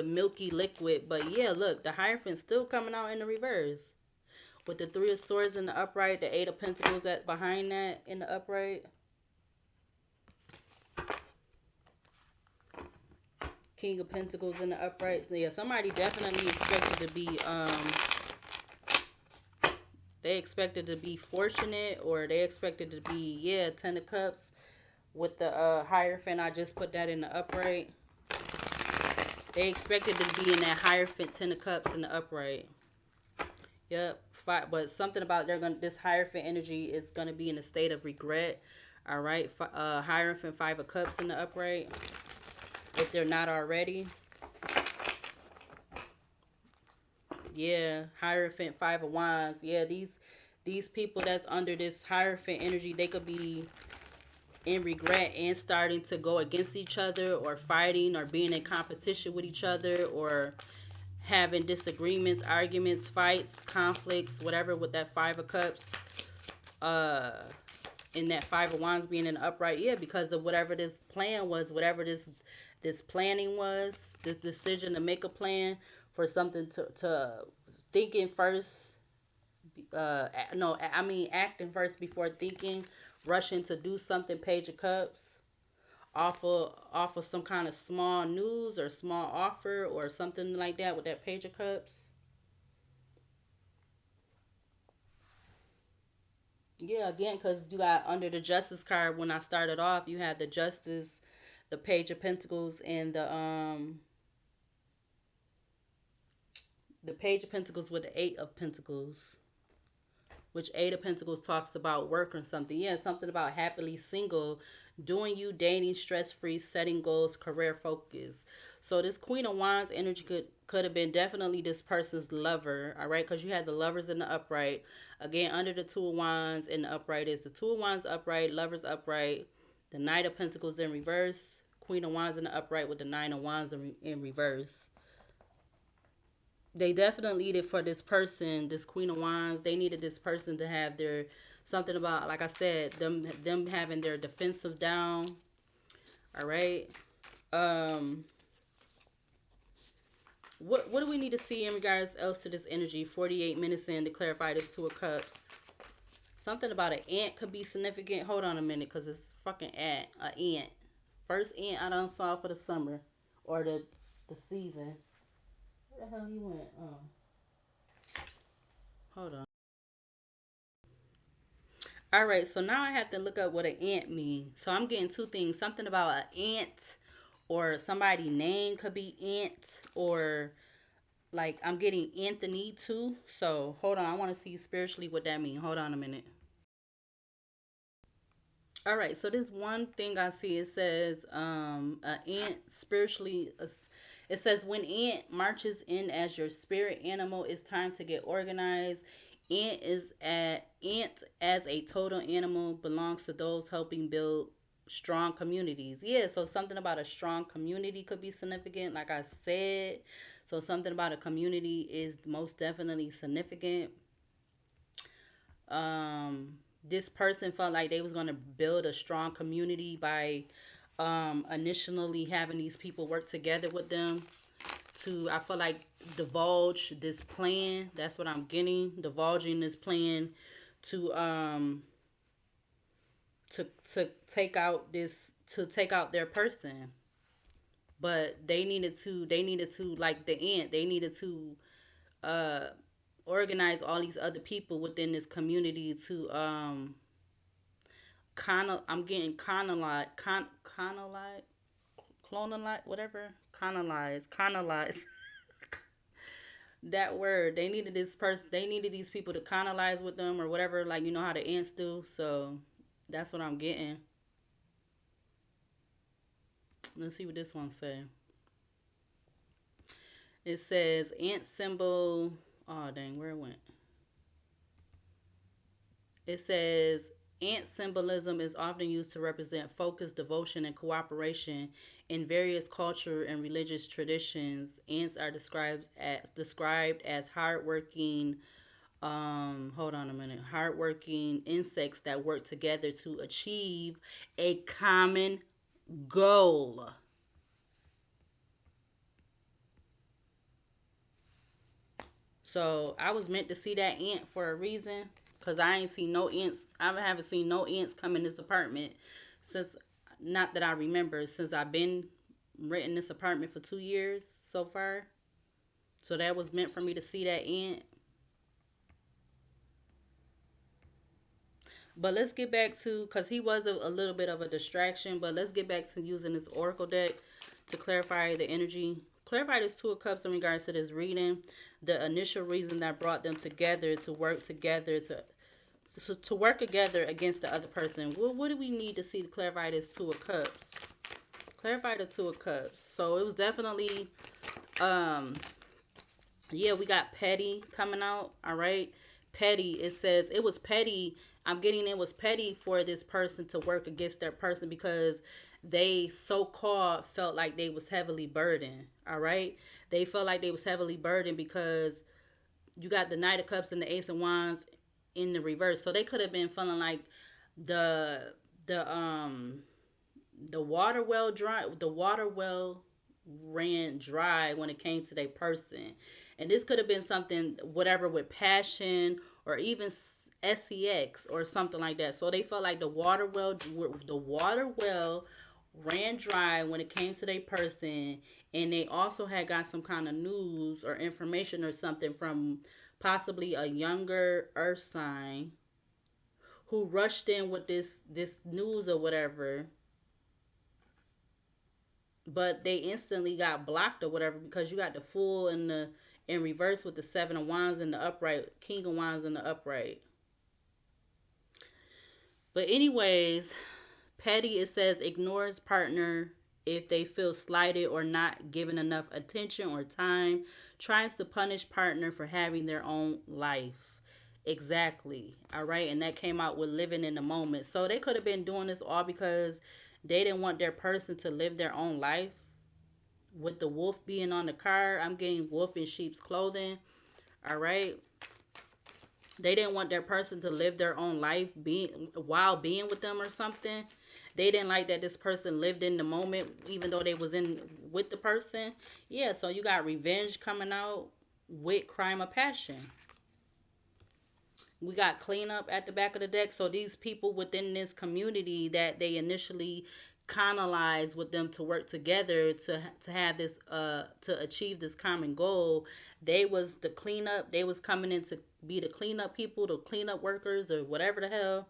milky liquid. But yeah, look, the Hierophant's still coming out in the reverse. With the Three of Swords in the upright, the Eight of Pentacles at behind that in the upright. King of Pentacles in the upright. So yeah, somebody definitely expected to be they expected to be fortunate, or they expected to be, yeah, Ten of Cups with the Hierophant. I just put that in the upright. They expected to be in that Hierophant, Ten of Cups in the upright. Yep. But something about this Hierophant energy is gonna be in a state of regret. All right. Hierophant, Five of Cups in the upright, if they're not already. Yeah, Hierophant, Five of Wands. Yeah, these people that's under this Hierophant energy, they could be in regret and starting to go against each other, or fighting, or being in competition with each other, or having disagreements, arguments, fights, conflicts, whatever, with that Five of Cups. In that Five of Wands being in the upright, yeah, because of whatever this plan was, whatever this planning was, this decision to make a plan for something to thinking first, no, I mean acting first before thinking, rushing to do something, Page of Cups, off of some kind of small news or small offer or something like that with that Page of Cups. Yeah, again, because you got under the Justice card, when I started off, you had the Justice, the Page of Pentacles, and the Page of Pentacles with the Eight of Pentacles, which Eight of Pentacles talks about work or something. Yeah, something about happily single, doing you, dating, stress free, setting goals, career focus. So this Queen of Wands energy could have been definitely this person's lover. All right, because you had the Lovers in the upright. Again, under the Two of Wands in the upright is the Two of Wands upright, Lovers upright, the Knight of Pentacles in reverse, Queen of Wands in the upright with the Nine of Wands in reverse. They definitely needed for this person, this Queen of Wands, they needed this person to have their, something about, like I said, them having their defensive down. All right. Um what do we need to see in regards else to this energy? 48 minutes in to clarify this Two of Cups. Something about an ant could be significant. Hold on a minute, because it's fucking ant. First ant I done saw for the summer, or the season. Where the hell he went? Hold on. All right, so now I have to look up what an ant means. So I'm getting two things. Something about an ant, or somebody name could be ant, or like I'm getting Anthony too. So hold on, I want to see spiritually what that means. Hold on a minute. All right, so this one thing I see, it says an ant spiritually, it says when ant marches in as your spirit animal, it's time to get organized. Ant as a total animal belongs to those helping build strong communities. Yeah, so something about a strong community could be significant, like I said. So something about a community is most definitely significant. This person felt like they was going to build a strong community by initially having these people work together with them to, I feel like, divulge this plan. That's what I'm getting. Divulging this plan to to take out their person. But they needed to like the ant, they needed to uh organize all these other people within this community to kind of, I'm getting colonize, clonalize, whatever, colonize that word. They needed this person, they needed these people to colonize with them or whatever, like, you know how the ants do. So that's what I'm getting. Let's see what this one say. It says ant symbol. Oh dang, where it went? It says ant symbolism is often used to represent focus, devotion, and cooperation in various culture and religious traditions. Ants are described as hardworking. Hold on a minute. Hardworking insects that work together to achieve a common goal. So I was meant to see that ant for a reason, cause I ain't seen no ants. I haven't seen no ants come in this apartment since, not that I remember, since I've been renting this apartment for 2 years so far. So that was meant for me to see that ant. But let's get back to, cause he was a little bit of a distraction. But let's get back to using this oracle deck to clarify the energy. Clarify this Two of Cups in regards to this reading. The initial reason that brought them together to work together to work together against the other person. What do we need to see to clarify this Two of Cups? Clarify the Two of Cups. So it was definitely, um, yeah, we got petty coming out. All right. Petty. It says it was petty. I'm getting it was petty for this person to work against their person because they so called felt like they was heavily burdened. All right. They felt like they was heavily burdened because you got the Knight of Cups and the Ace of Wands in the reverse. So they could have been feeling like the the um the water well ran dry when it came to their person. And this could have been something, whatever, with passion or even sex or something like that. So they felt like the water well ran dry when it came to their person. And they also had got some kind of news or information or something from possibly a younger earth sign who rushed in with this news or whatever, but they instantly got blocked or whatever because you got the Fool in the in reverse with the Seven of Wands in the upright, King of Wands in the upright. But anyways, petty, it says ignores partner if they feel slighted or not given enough attention or time, tries to punish partner for having their own life. Exactly. All right. And that came out with living in the moment. So they could have been doing this all because they didn't want their person to live their own life. With the wolf being on the card, I'm getting wolf in sheep's clothing. All right. They didn't want their person to live their own life being while being with them or something. They didn't like that this person lived in the moment even though they was in with the person. Yeah, so you got revenge coming out with crime of passion. We got cleanup at the back of the deck. So these people within this community that they initially canalized with them to work together to have this to achieve this common goal, they was the cleanup. They was coming in to be the cleanup people, the cleanup workers, or whatever the hell.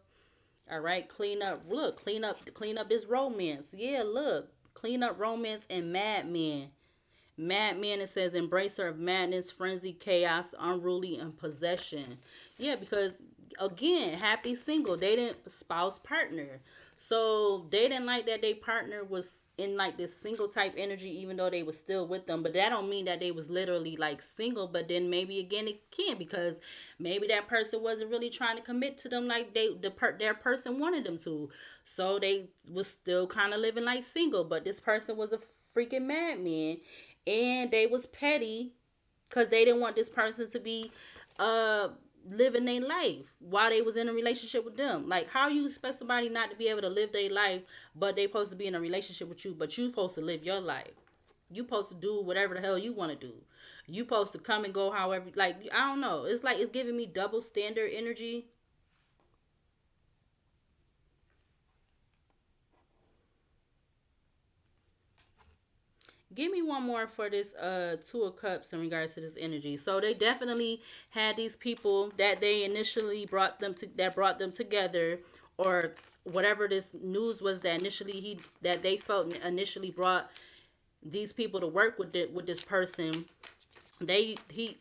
All right, clean up. Look, clean up this romance. Yeah, look, clean up romance and madmen. Madman, it says embracer of madness, frenzy, chaos, unruly, and possession. Yeah, because again, happy single. They didn't spouse partner. So they didn't like that their partner was in like this single type energy, even though they was still with them. But that don't mean that they was literally like single. But then maybe again it can, because maybe that person wasn't really trying to commit to them like their person wanted them to. So they was still kind of living like single. But this person was a freaking madman, and they was petty because they didn't want this person to be uh living their life while they was in a relationship with them. Like, how you expect somebody not to be able to live their life, but they supposed to be in a relationship with you, but you supposed to live your life? You supposed to do whatever the hell you want to do. You supposed to come and go however. Like, I don't know. It's like it's giving me double standard energy. Give me one more for this Two of Cups in regards to this energy. So they definitely had these people that they initially brought them together, or whatever this news was that initially he that they felt initially brought these people to work with this person. They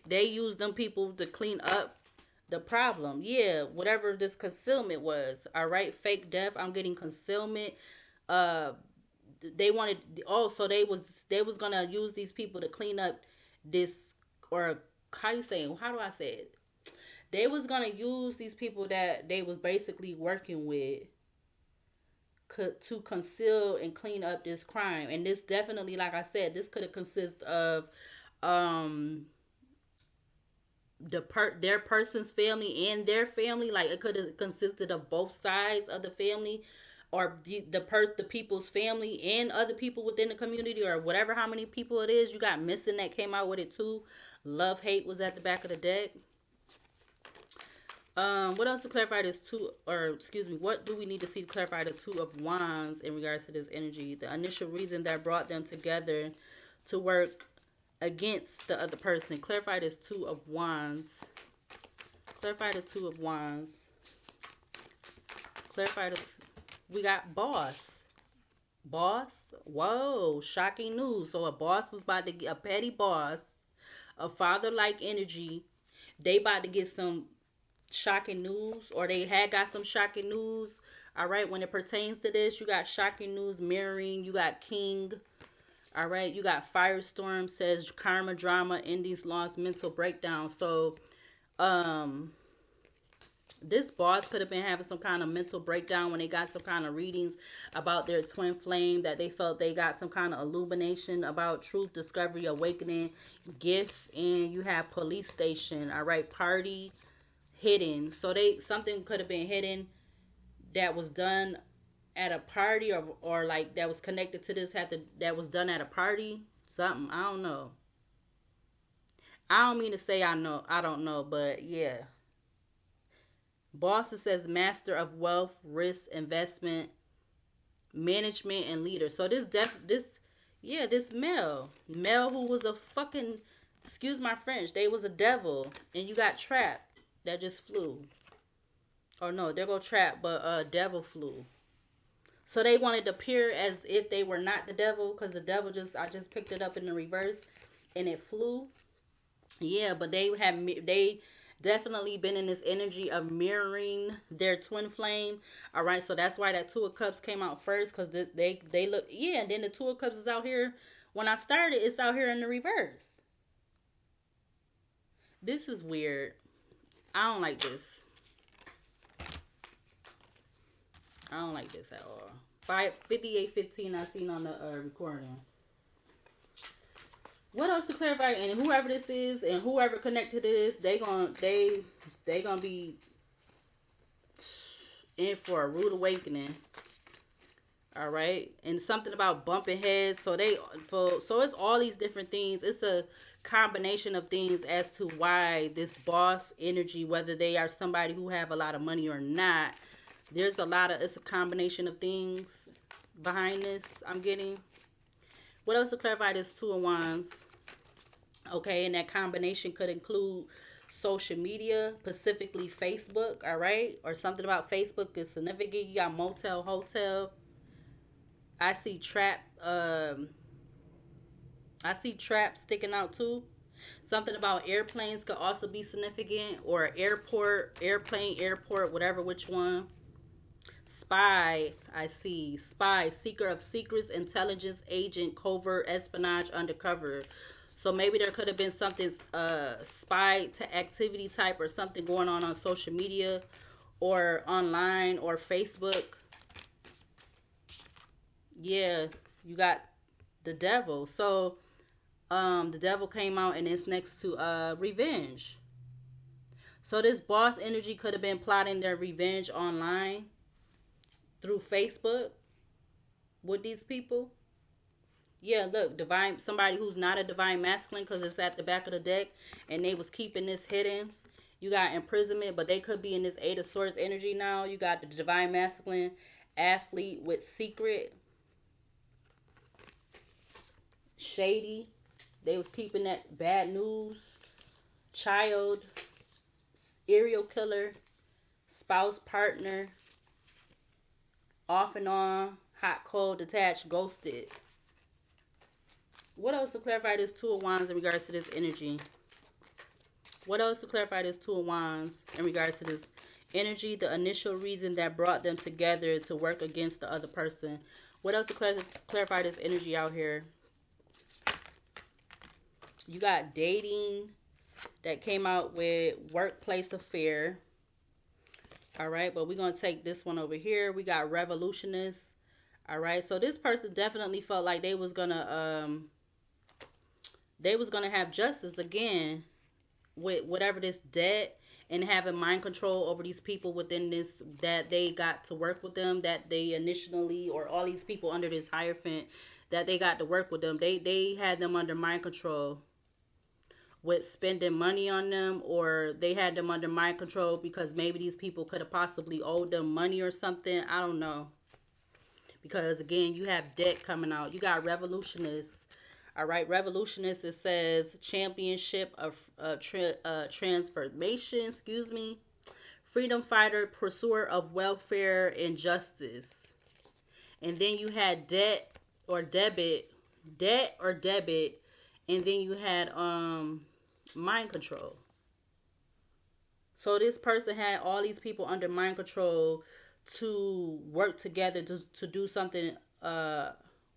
used them people to clean up the problem. Yeah, whatever this concealment was. All right, fake death. I'm getting concealment. Uh, they wanted. Oh, so they was gonna use these people to clean up this, or how you saying? How do I say it? They was gonna use these people that they was basically working with to conceal and clean up this crime. And this definitely, like I said, this could have consist of um their person's family and their family. Like, it could have consisted of both sides of the family, or the people's family and other people within the community, or whatever, how many people it is you got missing that came out with it too. Love hate was at the back of the deck. What else to clarify this two, or excuse me, what do we need to see to clarify the Two of Wands in regards to this energy? The initial reason that brought them together to work against the other person. Clarify this Two of Wands. Clarify the Two of Wands. Clarify the. We got boss. Boss. Whoa! Shocking news. So a boss is about to get, a petty boss, a father-like energy. They about to get some shocking news, or they had got some shocking news. All right, when it pertains to this, you got shocking news mirroring. You got King. All right, you got Firestorm says karma, drama, endings, loss, mental breakdown. So, um, this boss could have been having some kind of mental breakdown when they got some kind of readings about their twin flame, that they felt they got some kind of illumination about truth, discovery, awakening, gift. And you have police station. All right, party, hidden. So they, something could have been hidden that was done at a party, or like that was connected to this, that was done at a party. Something, I don't know. I don't mean to say I know, I don't know, but yeah. Boss says master of wealth, risk, investment, management, and leader. So this, yeah, this Mel who was a fucking, excuse my French, they was a devil, and you got trapped. That just flew. Or no, there go trap, but devil flew. So they wanted to appear as if they were not the devil, because the devil just, I just picked it up in the reverse, and it flew. Yeah, but they definitely been in this energy of mirroring their twin flame. All right, so that's why that Two of Cups came out first, because they look, yeah, and then the Two of Cups is out here. When I started, it's out here in the reverse. This is weird. I don't like this. I don't like this at all. 5815 I seen on the recording. What else to clarify? And whoever this is and whoever connected to this, they gonna be in for a rude awakening. All right, and something about bumping heads. So it's all these different things. It's a combination of things as to why this boss energy, whether they are somebody who have a lot of money or not, there's a lot of, it's a combination of things behind this. I'm getting. What else to clarify? This Two of Wands. Okay, and that combination could include social media, specifically Facebook, all right? Or something about Facebook is significant. You got motel, hotel. I see trap, I see trap sticking out too. Something about airplanes could also be significant, or airport, airplane, airport, whatever, which one. Spy, I see. Spy, seeker of secrets, intelligence, agent, covert, espionage, undercover. So maybe there could have been something spy to activity type, or something going on social media, or online, or Facebook. Yeah, you got the devil. So the devil came out, and it's next to revenge. So this boss energy could have been plotting their revenge online through Facebook with these people. Yeah, look, divine, somebody who's not a divine masculine, because it's at the back of the deck and they was keeping this hidden. You got imprisonment, but they could be in this Eight of Swords energy now. You got the divine masculine athlete with secret, shady. They was keeping that bad news, child, serial killer, spouse, partner, off and on, hot, cold, detached, ghosted. What else to clarify this Two of Wands in regards to this energy? What else to clarify this Two of Wands in regards to this energy? The initial reason that brought them together to work against the other person. What else to clarify this energy out here? You got dating that came out with workplace affair. All right, but we're going to take this one over here. We got revolutionist. All right, so this person definitely felt like they was gonna have justice again with whatever this debt, and having mind control over these people within this, that they got to work with them, that they initially, or all these people under this Hierophant, that they got to work with them. They had them under mind control with spending money on them, or they had them under mind control because maybe these people could have possibly owed them money or something. I don't know. Because again, you have debt coming out. You got revolutionists. All right, revolutionist. It says championship of transformation. Excuse me. Freedom fighter, pursuer of welfare and justice. And then you had debt or debit, and then you had mind control. So this person had all these people under mind control to work together to do something,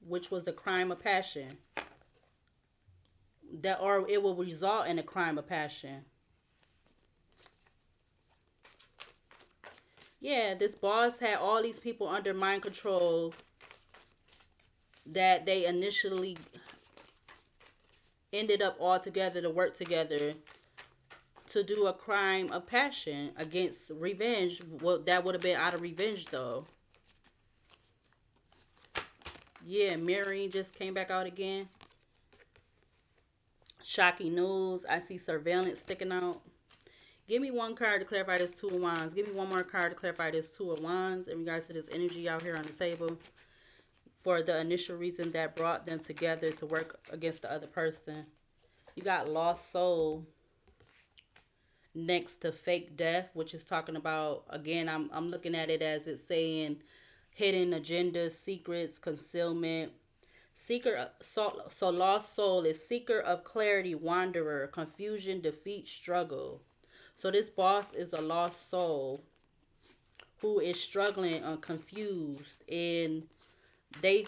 which was a crime of passion. That, or it will result in a crime of passion. Yeah, this boss had all these people under mind control that they initially ended up all together to work together to do a crime of passion against revenge. Well, that would have been out of revenge though. Yeah, mirroring just came back out again. Shocking news. I see surveillance sticking out. Give me one card to clarify this Two of Wands. Give me one more card to clarify this Two of Wands in regards to this energy out here on the table, for the initial reason that brought them together to work against the other person. You got lost soul next to fake death, which is talking about, again, I'm looking at it as it's saying hidden agendas, secrets, concealment. Seeker, so lost soul is seeker of clarity, wanderer, confusion, defeat, struggle. So this boss is a lost soul who is struggling and confused, and they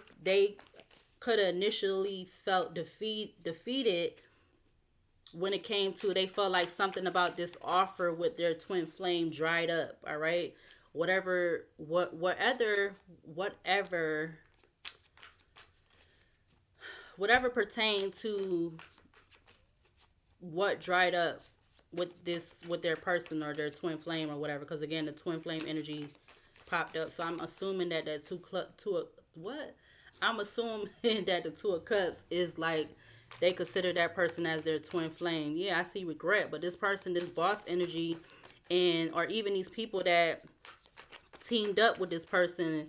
could have initially felt defeated when it came to, they felt like something about this offer with their twin flame dried up. All right, whatever whatever pertained to what dried up with their person or their twin flame or whatever, because again the twin flame energy popped up. So I'm assuming that what I'm assuming that the Two of Cups is like they consider that person as their twin flame. Yeah, I see regret, but this person, this boss energy, and or even these people that teamed up with this person,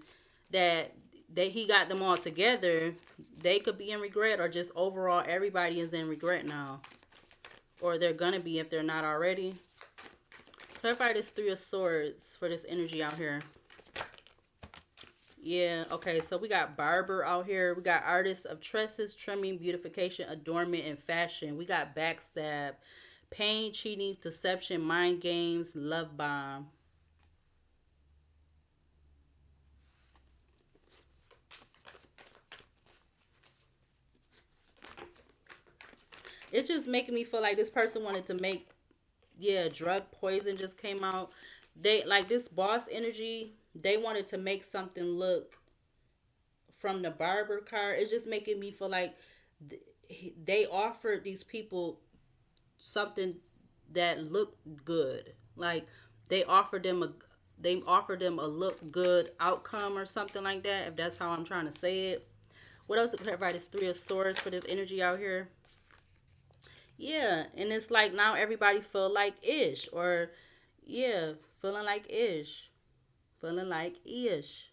that he got them all together, they could be in regret, or just overall everybody is in regret now, or they're gonna be if they're not already. Clarify this Three of Swords for this energy out here. Yeah, okay, so we got barber out here. We got artists of tresses, trimming, beautification, adornment, and fashion. We got backstab, pain, cheating, deception, mind games, love bomb. It's just making me feel like this person wanted to make, yeah, drug poison just came out. They, like this boss energy, they wanted to make something look, from the barber card, it's just making me feel like they offered these people something that looked good. Like they offered them a they offered them a look good outcome or something like that, if that's how I'm trying to say it. What else to clarify? This Three of Swords for this energy out here. Yeah, and it's like now everybody feel like ish, or yeah, feeling like ish, feeling like ish.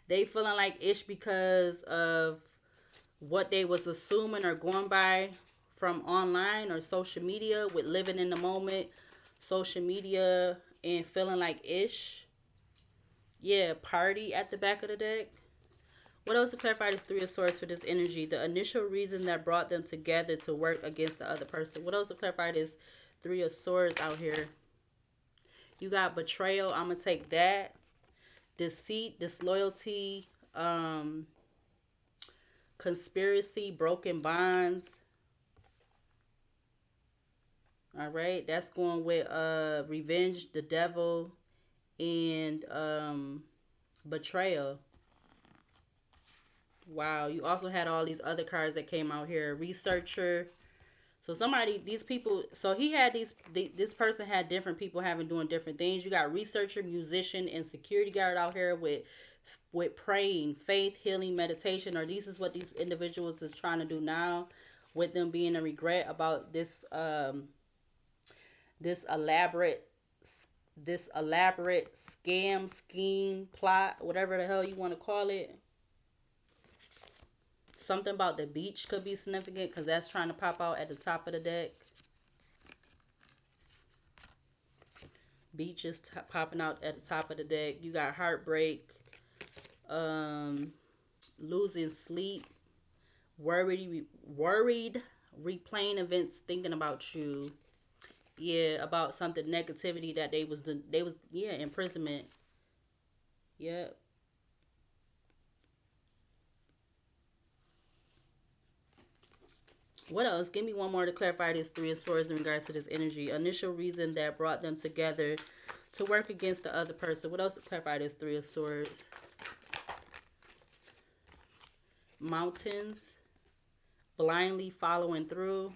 They feeling like ish because of what they was assuming or going by from online or social media with living in the moment, social media, and feeling like ish. Yeah, party at the back of the deck. What else to clarify this Three of Swords for this energy? The initial reason that brought them together to work against the other person. What else to clarify this Three of Swords out here? You got betrayal. I'm going to take that. Deceit, disloyalty, conspiracy, broken bonds. All right. That's going with revenge, the devil, and betrayal. Wow. You also had all these other cards that came out here. Researcher. So somebody, these people, so he had this person had different people having doing different things. You got researcher, musician, and security guard out here with praying, faith, healing, meditation, or this is what these individuals is trying to do now, with them being a regret about this elaborate this elaborate scam, scheme, plot, whatever the hell you want to call it. Something about the beach could be significant because that's trying to pop out at the top of the deck. Beach is popping out at the top of the deck. You got heartbreak, um, losing sleep, worried, replaying events, thinking about you. Yeah, about something negativity that they was yeah, imprisonment. Yep. What else? Give me one more to clarify this Three of Swords in regards to this energy. Initial reason that brought them together to work against the other person. What else to clarify this Three of Swords? Mountains, blindly following through,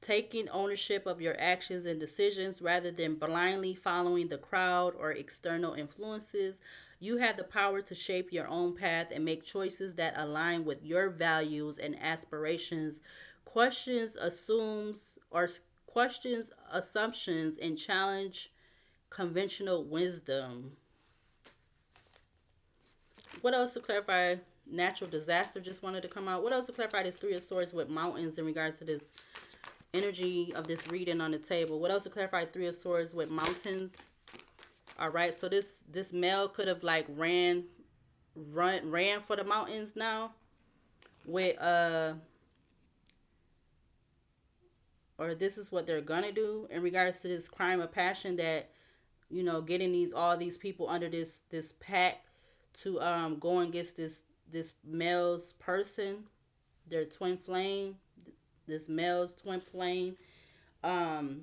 taking ownership of your actions and decisions rather than blindly following the crowd or external influences. You have the power to shape your own path and make choices that align with your values and aspirations. Questions assumes or questions assumptions and challenge conventional wisdom. What else to clarify? Natural disaster just wanted to come out. What else to clarify this Three of Swords with mountains in regards to this energy of this reading on the table? What else to clarify? Three of Swords with mountains. All right, so this male could have like ran for the mountains now with or this is what they're gonna do in regards to this crime of passion that getting all these people under this pact to go against this male's person, their twin flame, this male's twin flame. um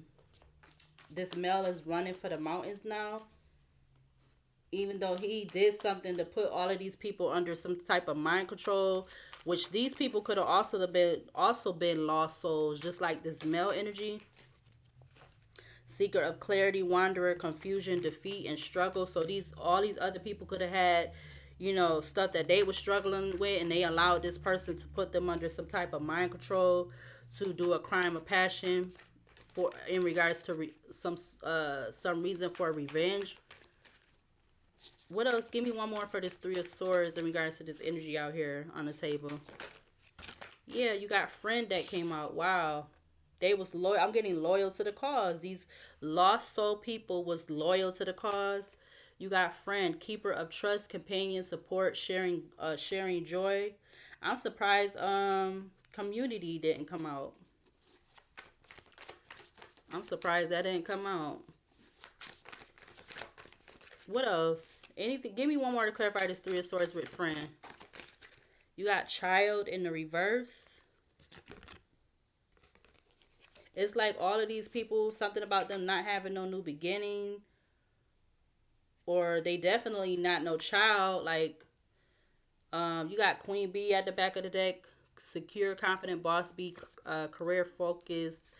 this male is running for the mountains now, even though he did something to put all of these people under some type of mind control, which these people could have also been lost souls, just like this male energy. Seeker of clarity, wanderer, confusion, defeat, and struggle. So all these other people could have had, stuff that they were struggling with, and they allowed this person to put them under some type of mind control to do a crime of passion for in regards to some reason for revenge. What else? Give me one more for this Three of Swords in regards to this energy out here on the table. Yeah, you got friend that came out. Wow. They was loyal. I'm getting loyal to the cause. These lost soul people was loyal to the cause. You got friend, keeper of trust, companion, support, sharing joy. I'm surprised community didn't come out. I'm surprised that didn't come out. What else? Anything? Give me one more to clarify this Three of Swords with friend. You got child in the reverse. It's like all of these people, something about them not having no new beginning, or they definitely not no child. Like, you got Queen Bee at the back of the deck, secure, confident, boss bee, career focused,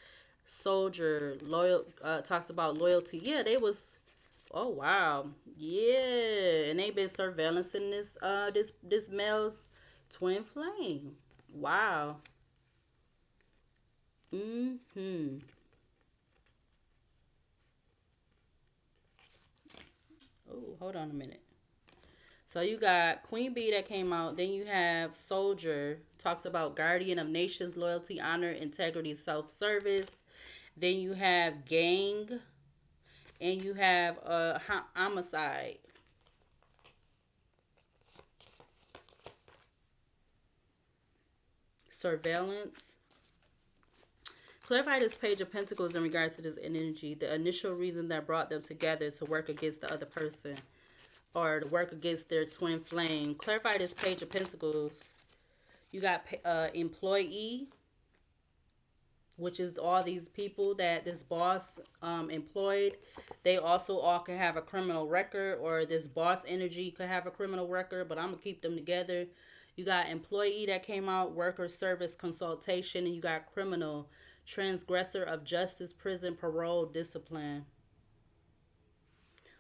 soldier, loyal. Talks about loyalty. Yeah, they was Oh wow. Yeah. And they been surveillancing this male's twin flame. Wow. Mm-hmm. Oh, hold on a minute. So you got Queen Bee that came out. Then you have Soldier, talks about guardian of nations, loyalty, honor, integrity, self-service. Then you have Gang, and you have Homicide, Surveillance. Clarify this page of pentacles in regards to this energy. The initial reason that brought them together to work against the other person or to work against their twin flame. Clarify this page of pentacles. You got employee, which is all these people that this boss employed. They also all can have a criminal record, or this boss energy could have a criminal record, but I'm going to keep them together. You got employee that came out, worker service consultation, and you got criminal, transgressor of justice, prison, parole, discipline.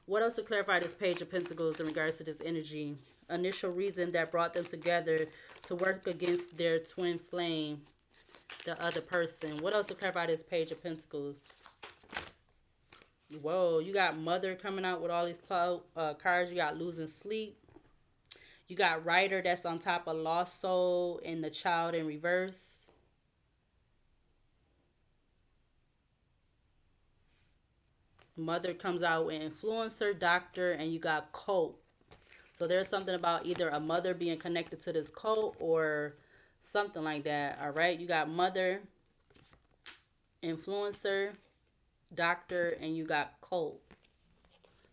What else to clarify this page of pentacles in regards to this energy? Initial reason that brought them together to work against their twin flame, the other person. What else to clarify this page of pentacles? Whoa, you got mother coming out with all these cards. You got losing sleep. You got writer that's on top of lost soul and the child in reverse. Mother comes out with influencer, doctor, and you got cult. So there's something about either a mother being connected to this cult or something like that. All right, you got mother, influencer, doctor, and you got cult.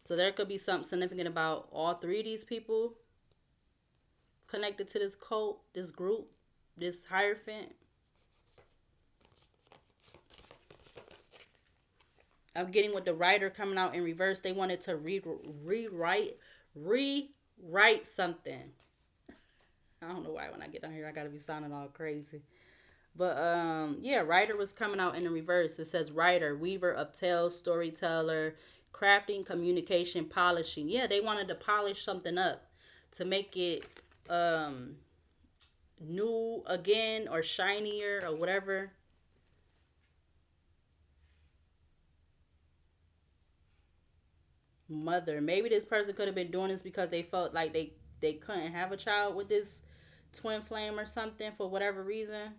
So there could be something significant about all three of these people connected to this cult, this group, this Hierophant. I'm getting with the writer coming out in reverse. They wanted to rewrite something. I don't know why when I get down here I gotta be sounding all crazy. But yeah, writer was coming out in the reverse. It says writer, weaver of tales, storyteller, crafting, communication, polishing. Yeah, they wanted to polish something up to make it new again or shinier or whatever. Mother. Maybe this person could have been doing this because they felt like they couldn't have a child with this twin flame or something for whatever reason,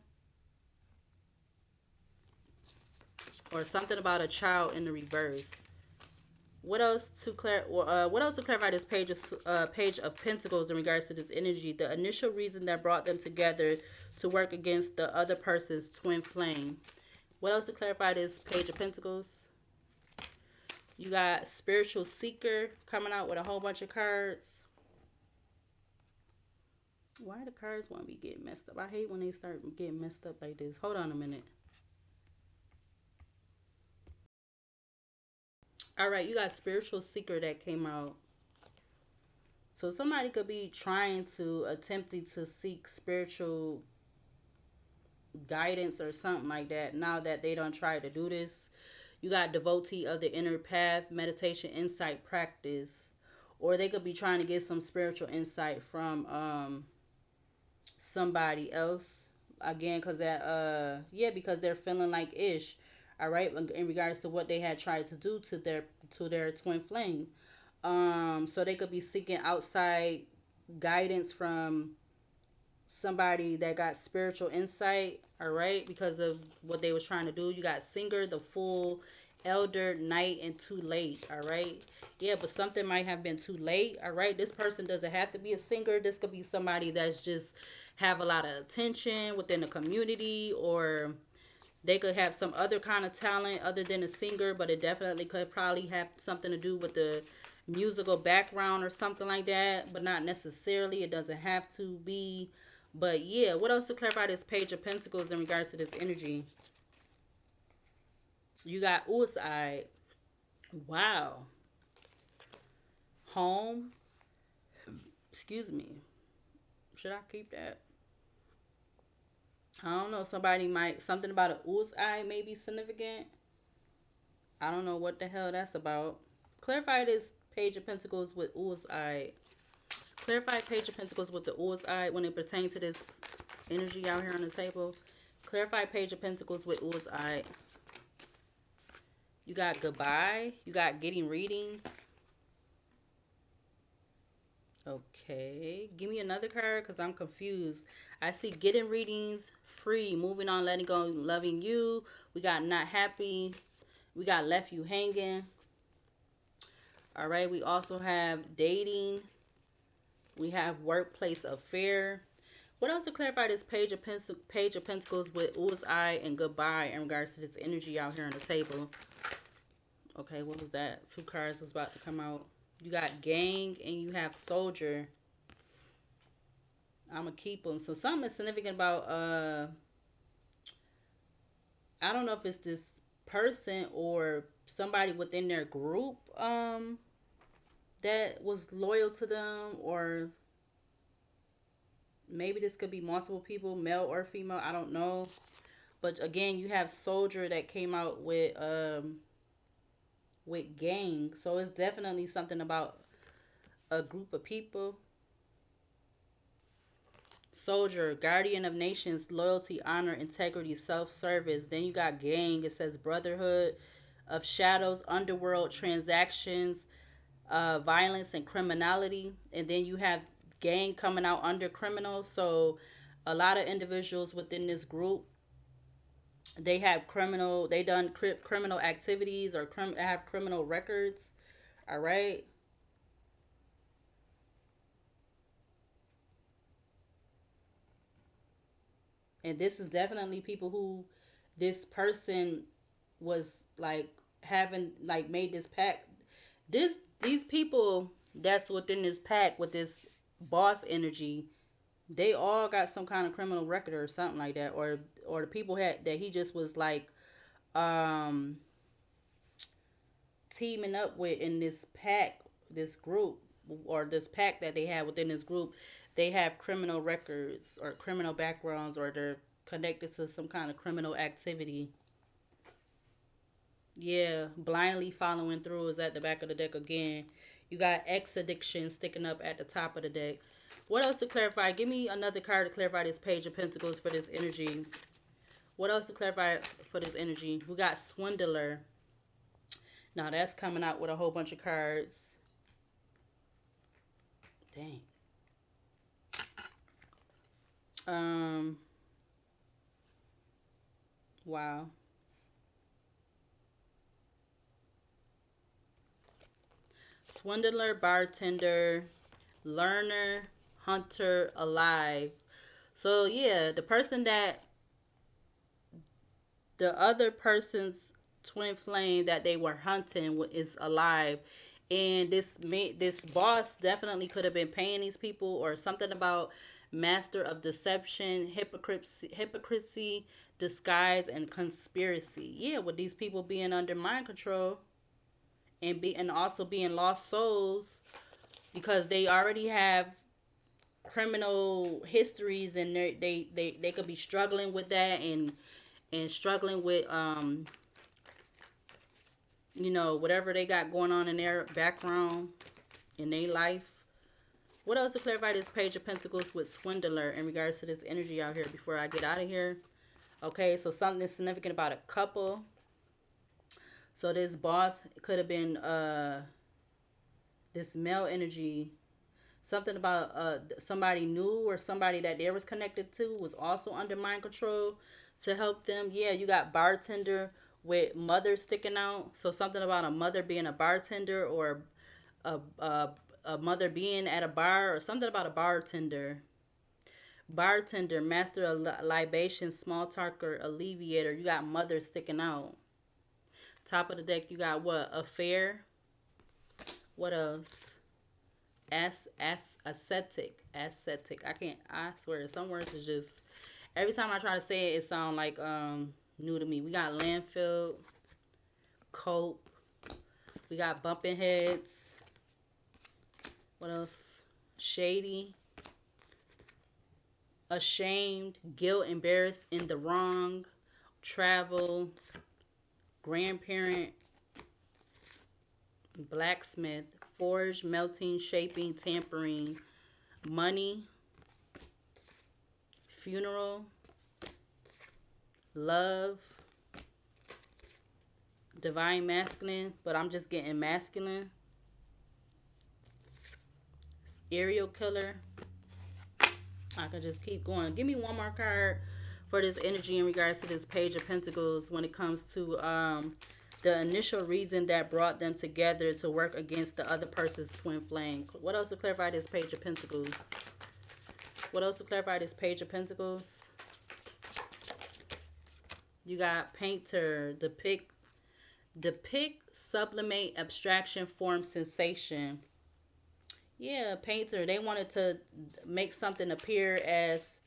or something about a child in the reverse. What else to clarify this page of pentacles in regards to this energy? The initial reason that brought them together to work against the other person's twin flame. What else to clarify this page of pentacles? You got spiritual seeker coming out with a whole bunch of cards. Why the cards want to be getting messed up? I hate when they start getting messed up like this. Hold on a minute. All right, you got spiritual seeker that came out. So somebody could be trying to attempting to seek spiritual guidance or something like that. Now that they don't try to do this, you got devotee of the inner path, meditation, insight, practice, or they could be trying to get some spiritual insight from somebody else again, because that yeah, because they're feeling like ish, all right, in regards to what they had tried to do to their twin flame. So they could be seeking outside guidance from somebody that got spiritual insight, all right, because of what they was trying to do. You got singer, the fool, elder, night, and too late, all right. Yeah, but something might have been too late, all right. This person doesn't have to be a singer. This could be somebody that's just have a lot of attention within the community, or they could have some other kind of talent other than a singer, but it definitely could probably have something to do with the musical background or something like that, but not necessarily. It doesn't have to be. But yeah, what else to clarify this page of pentacles in regards to this energy? You got Usai. Wow. Home. Excuse me. Should I keep that? I don't know. Somebody might, something about a Usai may be significant. I don't know what the hell that's about. Clarify this Page of Pentacles with U's eye. Clarify Page of Pentacles with the U's eye when it pertains to this energy out here on the table. Clarify Page of Pentacles with U's eye. You got goodbye. You got getting readings. Okay. Give me another card because I'm confused. I see getting readings, free, moving on, letting go, loving you. We got not happy. We got left you hanging. All right. We also have dating. We have workplace affair. What else to clarify this Page of Pentacles with U's eye and goodbye in regards to this energy out here on the table? Okay, what was that? Two cards was about to come out. You got gang and you have soldier. I'm gonna keep them. So something is significant about I don't know if it's this person or somebody within their group that was loyal to them, or maybe this could be multiple people, male or female, I don't know. But again, you have soldier that came out with gang. So it's definitely something about a group of people. Soldier, guardian of nations, loyalty, honor, integrity, self-service. Then you got gang. It says brotherhood of shadows, underworld, transactions, violence, and criminality. And then you have gang coming out under criminal. So a lot of individuals within this group, they have criminal, they done criminal activities or have criminal records. All right. And this is definitely people who this person was like having like made this pact. These people that's within this pact with this boss energy, they all got some kind of criminal record or something like that, or the people had that he just was like um teaming up with in this pack, this group, or this pack that they have within this group, they have criminal records or criminal backgrounds, or they're connected to some kind of criminal activity. Yeah, blindly following through is at the back of the deck again. You got X addiction sticking up at the top of the deck. What else to clarify? Give me another card to clarify this Page of Pentacles for this energy. What else to clarify for this energy? We got swindler. Now that's coming out with a whole bunch of cards. Dang. Um. Wow. Swindler, bartender, learner, hunter, alive. So yeah, the person that the other person's twin flame that they were hunting is alive, and this boss definitely could have been paying these people, or something about master of deception, hypocrisy, disguise, and conspiracy. Yeah, with these people being under mind control and also being lost souls because they already have criminal histories, and they could be struggling with that, and struggling with whatever they got going on in their background in their life. What else to clarify this Page of Pentacles with swindler in regards to this energy out here before I get out of here? Okay, so something significant about a couple. So this boss could have been this male energy. Something about somebody new or somebody that they was connected to was also under mind control to help them. Yeah, you got bartender with mother sticking out. So something about a mother being a bartender, or a, a, a mother being at a bar, or something about a bartender. Bartender, master of libation, small talker, alleviator. You got mother sticking out. Top of the deck, you got what? Affair. What else? Ascetic. I swear, some words is just, every time I try to say it, it sounds like new to me. We got landfill, cope. We got bumping heads. What else? Shady, ashamed, guilt, embarrassed, in the wrong, travel, grandparent, Blacksmith, forge, melting, shaping, tampering, money, funeral, love, divine masculine, but I'm just getting masculine, serial killer. I could just keep going. Give me one more card for this energy in regards to this Page of Pentacles when it comes to the initial reason that brought them together to work against the other person's twin flame. What else to clarify this Page of Pentacles? What else to clarify this Page of Pentacles? You got painter, depict, sublimate, abstraction, form, sensation. Yeah, painter. They wanted to make something appear as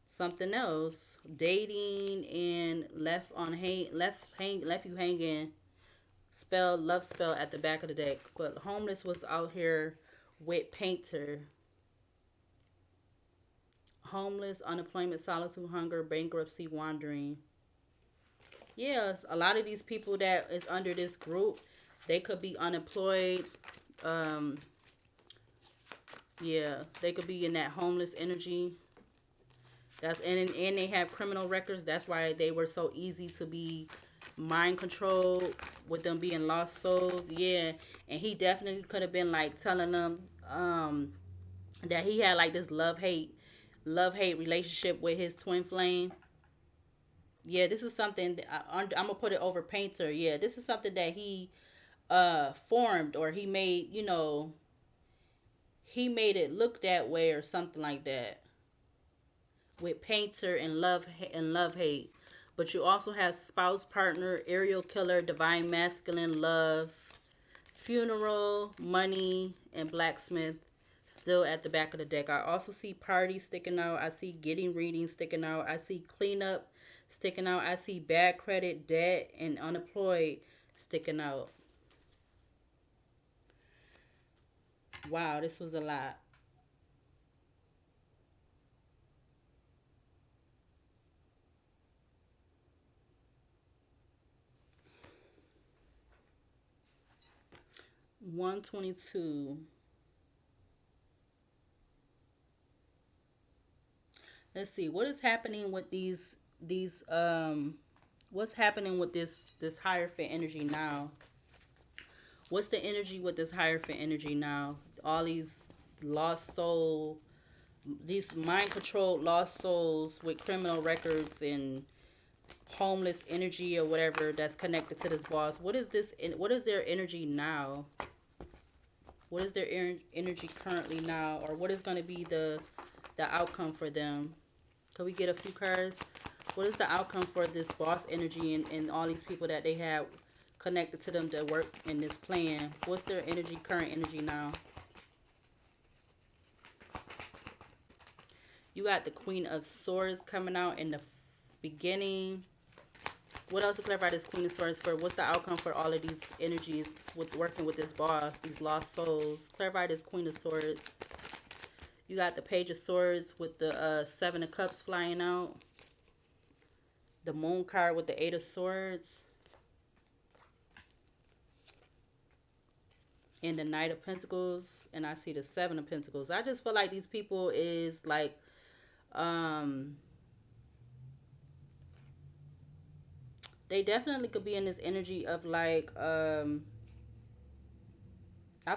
something else. Dating and left you hanging. Love spell at the back of the deck. But homeless was out here with painter. Homeless, unemployment, solitude, hunger, bankruptcy, wandering. Yes, a lot of these people that is under this group, they could be unemployed. Um, yeah, they could be in that homeless energy. And they have criminal records. That's why they were so easy to be mind controlled with them being lost souls. Yeah, and he definitely could have been like telling them that he had like this love hate relationship with his twin flame. Yeah, this is something that I'm gonna put it over painter. Yeah, this is something that he formed, or he made, he made it look that way or something like that with painter and love hate. But you also have spouse, partner, aerial killer, divine masculine, love, funeral, money, and blacksmith still at the back of the deck. I also see party sticking out. I see getting reading sticking out. I see cleanup sticking out. I see bad credit, debt, and unemployed sticking out. Wow, this was a lot. One 122. Let's see what is happening with these what's happening with this Hierophant energy now. What's the energy with this Hierophant energy now? All these lost soul, these mind controlled lost souls with criminal records and homeless energy or whatever that's connected to this boss. What is this? What is their energy now? What is their energy currently now, or what is going to be the outcome for them? Can we get a few cards? What is the outcome for this boss energy and all these people that they have connected to them that work in this plan? What's their energy, current energy now? You got the Queen of Swords coming out in the beginning. What else to clarify this Queen of Swords for? What's the outcome for all of these energies with working with this boss, these lost souls? Clarify this Queen of Swords. You got the Page of Swords with the Seven of Cups flying out. The Moon card with the Eight of Swords. And the Knight of Pentacles. And I see the Seven of Pentacles. I just feel like these people is like, they definitely could be in this energy of like, I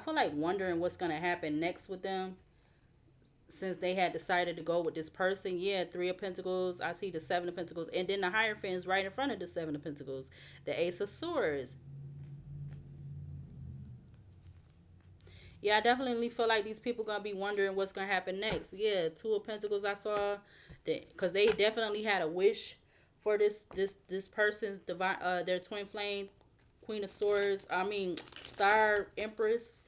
feel like wondering what's going to happen next with them. Since they had decided to go with this person. Yeah, Three of Pentacles. I see the Seven of Pentacles. And then the Hierophant right in front of the Seven of Pentacles. The Ace of Swords. Yeah, I definitely feel like these people gonna be wondering what's gonna happen next. Yeah, Two of Pentacles I saw, that because they definitely had a wish for this person's divine their twin flame, Queen of Swords. I mean Star Empress.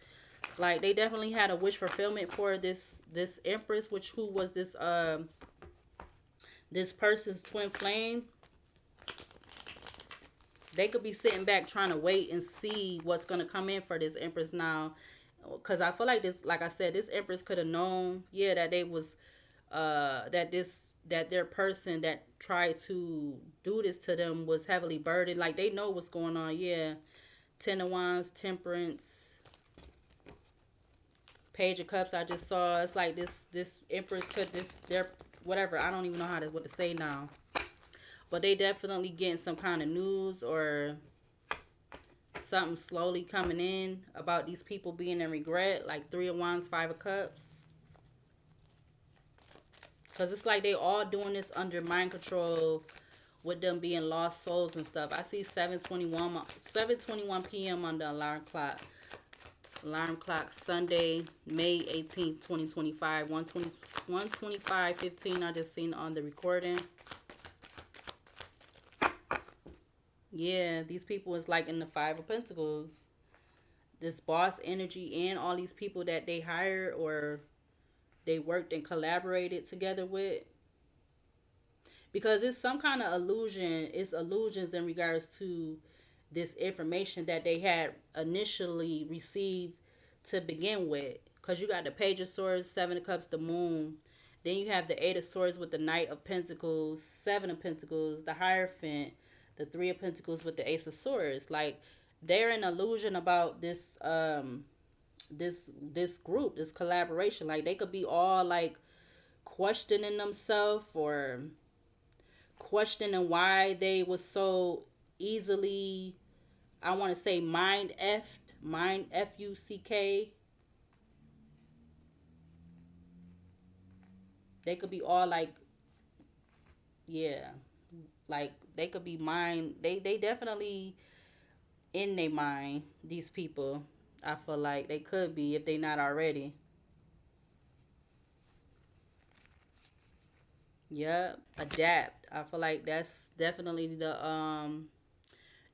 Like they definitely had a wish fulfillment for this Empress, which who was this person's twin flame. They could be sitting back trying to wait and see what's gonna come in for this Empress now, because I feel like this, like I said, this Empress could have known, yeah, that they was that their person that tried to do this to them was heavily burdened. Like they know what's going on. Yeah, Ten of Wands, Temperance, Page of Cups. I just saw. It's like this Empress could this they're whatever. I don't even know what to say now. But they definitely getting some kind of news or something slowly coming in about these people being in regret. Like Three of Wands, Five of Cups. Because it's like they all doing this under mind control with them being lost souls and stuff. I see 7:21 p.m. on the alarm clock. Alarm clock Sunday, May 18th, 2025. 125:15 I just seen on the recording. Yeah, these people is like in the Five of Pentacles. This boss energy and all these people that they hired or they worked and collaborated together with, because it's some kind of illusion. It's illusions in regards to this information that they had initially received to begin with. Because you got the Page of Swords, Seven of Cups, the Moon. Then you have the Eight of Swords with the Knight of Pentacles, Seven of Pentacles, the Hierophant, the Three of Pentacles with the Ace of Swords. Like, they're an illusion about this group, this collaboration. Like, they could be all like questioning themselves or questioning why they was so easily, I want to say, mind Fuck. They could be all like, yeah, like they could be mind. They definitely in their mind. These people, I feel like they could be if they not already. Yep, adapt. I feel like that's definitely the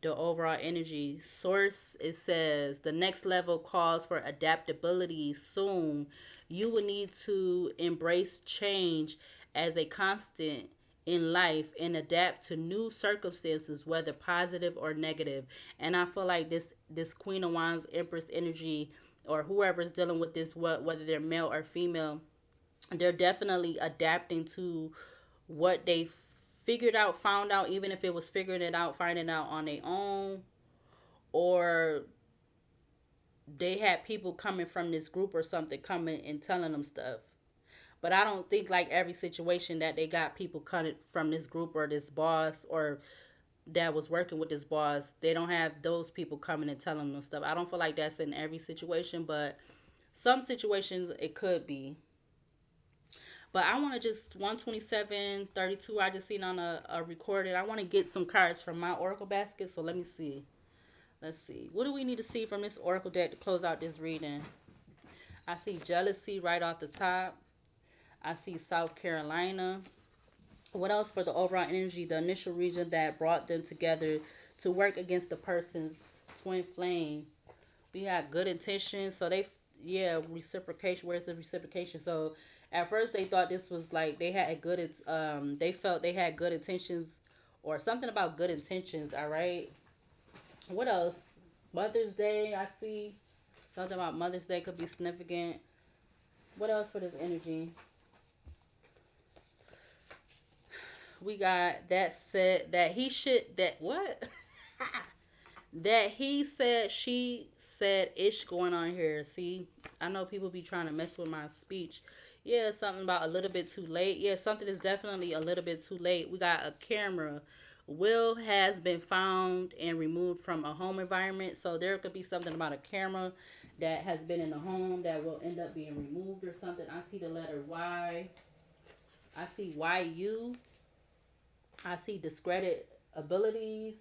overall energy source. It says the next level calls for adaptability soon. You will need to embrace change as a constant in life and adapt to new circumstances, whether positive or negative. And I feel like this Queen of Wands, Empress energy, or whoever's dealing with this, whether they're male or female, they're definitely adapting to what they figured out, found out, even if it was figuring it out, finding out on their own, or they had people coming from this group or something coming and telling them stuff. But I don't think like every situation that they got people coming from this group or this boss or that was working with this boss, they don't have those people coming and telling them stuff. I don't feel like that's in every situation, but some situations it could be. But I want to just 127:32. I just seen on a recording. I want to get some cards from my Oracle basket. So let me see. Let's see. What do we need to see from this Oracle deck to close out this reading? I see jealousy right off the top. I see South Carolina. What else for the overall energy? The initial reason that brought them together to work against the person's twin flame. We had good intentions. So they, yeah, reciprocation. Where's the reciprocation? So at first they thought this was like they had they felt they had good intentions or something about good intentions. All right. What else? Mother's Day. I see something about Mother's Day could be significant. What else for this energy? We got that said that he should that what that he said she said ish going on here. See, I know people be trying to mess with my speech. Yeah, something about a little bit too late. Yeah, something is definitely a little bit too late. We got a camera. Will has been found and removed from a home environment. So there could be something about a camera that has been in the home that will end up being removed or something. I see the letter Y. I see YU. I see discredit abilities.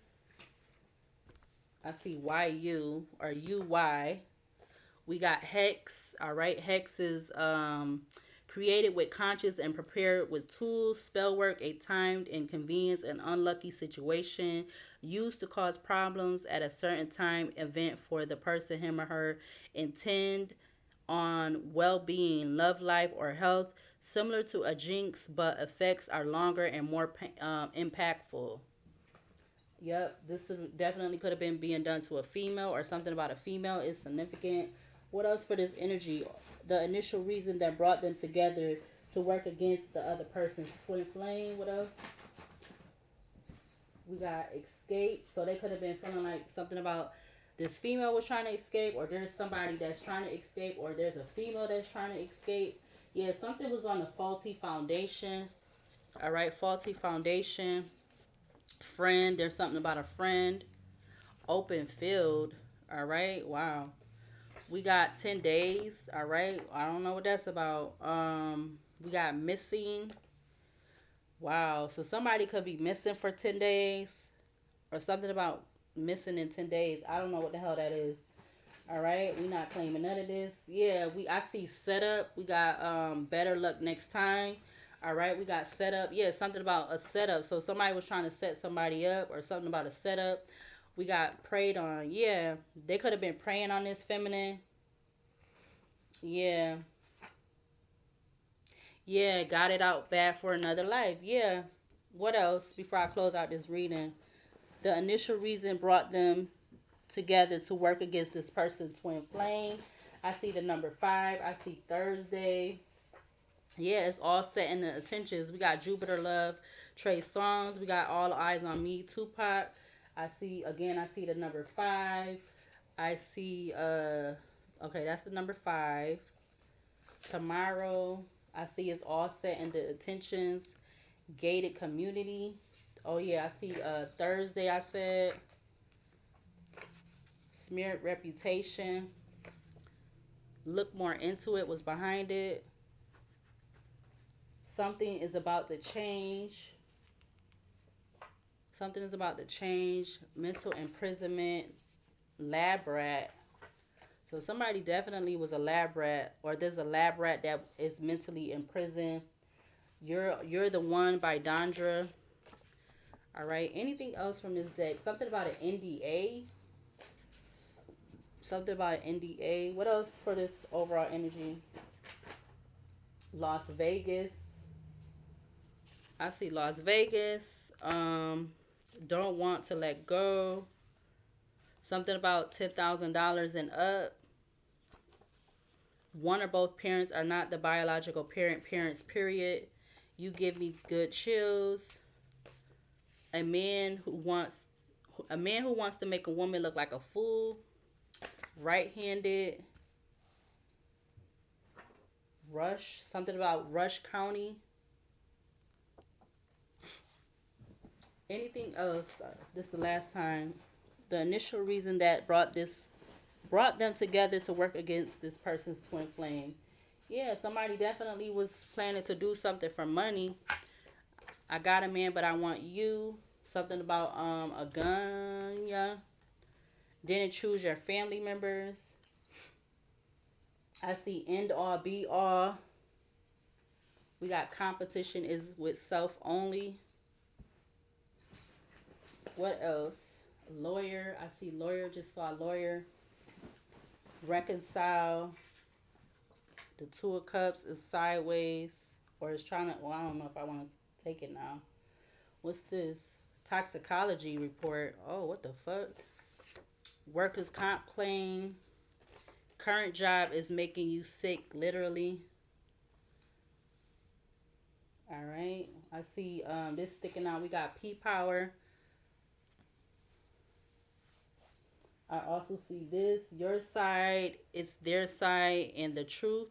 I see YU or UY. We got Hex. All right. Hex is created with conscience and prepared with tools, spell work, a timed inconvenience, and unlucky situation used to cause problems at a certain time event for the person, him or her, intend on well-being, love life, or health, similar to a jinx, but effects are longer and more impactful. Yep, this is definitely could have been being done to a female or something about a female is significant. What else for this energy? The initial reason that brought them together to work against the other person's twin flame. What else? We got escape. So they could have been feeling like something about This female was trying to escape, or there's somebody that's trying to escape, or there's a female that's trying to escape. Yeah, something was on a faulty foundation. All right, faulty foundation. Friend, there's something about a friend. Open field. All right, wow. We got 10 days. All right, I don't know what that's about. We got missing. Wow, so somebody could be missing for 10 days, or something about missing in 10 days. I don't know what the hell that is. All right, we not claiming none of this. Yeah, I see setup. We got better luck next time. All right, we got setup. Yeah, something about a setup. So somebody was trying to set somebody up, or something about a setup. We got preyed on. Yeah, they could have been preying on this feminine. Yeah. Yeah, got it out bad for another life. Yeah. What else before I close out this reading? The initial reason brought them together to work against this person's twin flame. I see the number 5. I see Thursday. Yeah, it's all set in the attentions. We got Jupiter Love, Trey Songs. We got All Eyes on Me, Tupac. I see, again, I see the number 5. I see, okay, that's the number 5. Tomorrow, I see it's all set in the attentions. Gated community. Oh, yeah, I see, Thursday, I said. Smeared reputation. Look more into it, was behind it. Something is about to change. Something is about to change. Mental imprisonment. Lab rat. So somebody definitely was a lab rat, or there's a lab rat that is mentally imprisoned. You're the one by Dondra. All right. Anything else from this deck? Something about an NDA. Something about an NDA. What else for this overall energy? Las Vegas. I see Las Vegas. Don't want to let go. Something about $10,000 and up. One or both parents are not the biological parents, period. You give me good chills. A man who wants to make a woman look like a fool. Right-handed. Rush. Something about Rush County. Anything else? This is the last time. The initial reason that brought them together to work against this person's twin flame. Yeah, somebody definitely was planning to do something for money. I got a man, but I want you. Something about a gun. Yeah. Didn't choose your family members. I see end all be all. We got competition is with self only. What else? Lawyer. I see lawyer. Just saw lawyer. Reconcile. The 2 of Cups is sideways, or it's trying to. Well, I don't know if I want to take it now. What's this? Toxicology report. Oh, what the fuck? Workers' comp claim. Current job is making you sick, literally. All right. I see this sticking out. We got P power. I also see this. Your side, it's their side, and the truth,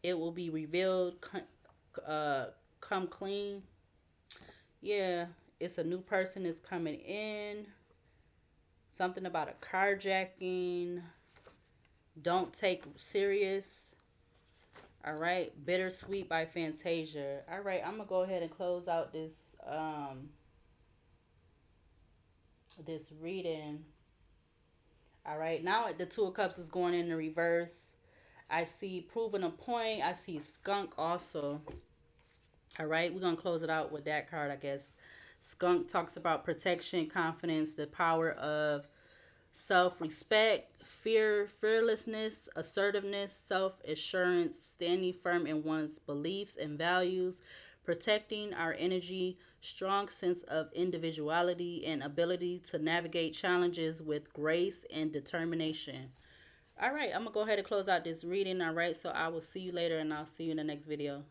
it will be revealed. Come clean. Yeah, it's a new person is coming in. Something about a carjacking. Don't take serious. All right. Bittersweet by Fantasia. All right. I'm going to go ahead and close out this reading. All right. Now the 2 of Cups is going in the reverse. I see proving a point. I see skunk also. All right. We're going to close it out with that card, I guess. Skunk talks about protection, confidence, the power of self-respect, fearlessness, assertiveness, self-assurance, standing firm in one's beliefs and values, protecting our energy, strong sense of individuality, and ability to navigate challenges with grace and determination. All right, I'm going to go ahead and close out this reading. All right, so I will see you later, and I'll see you in the next video.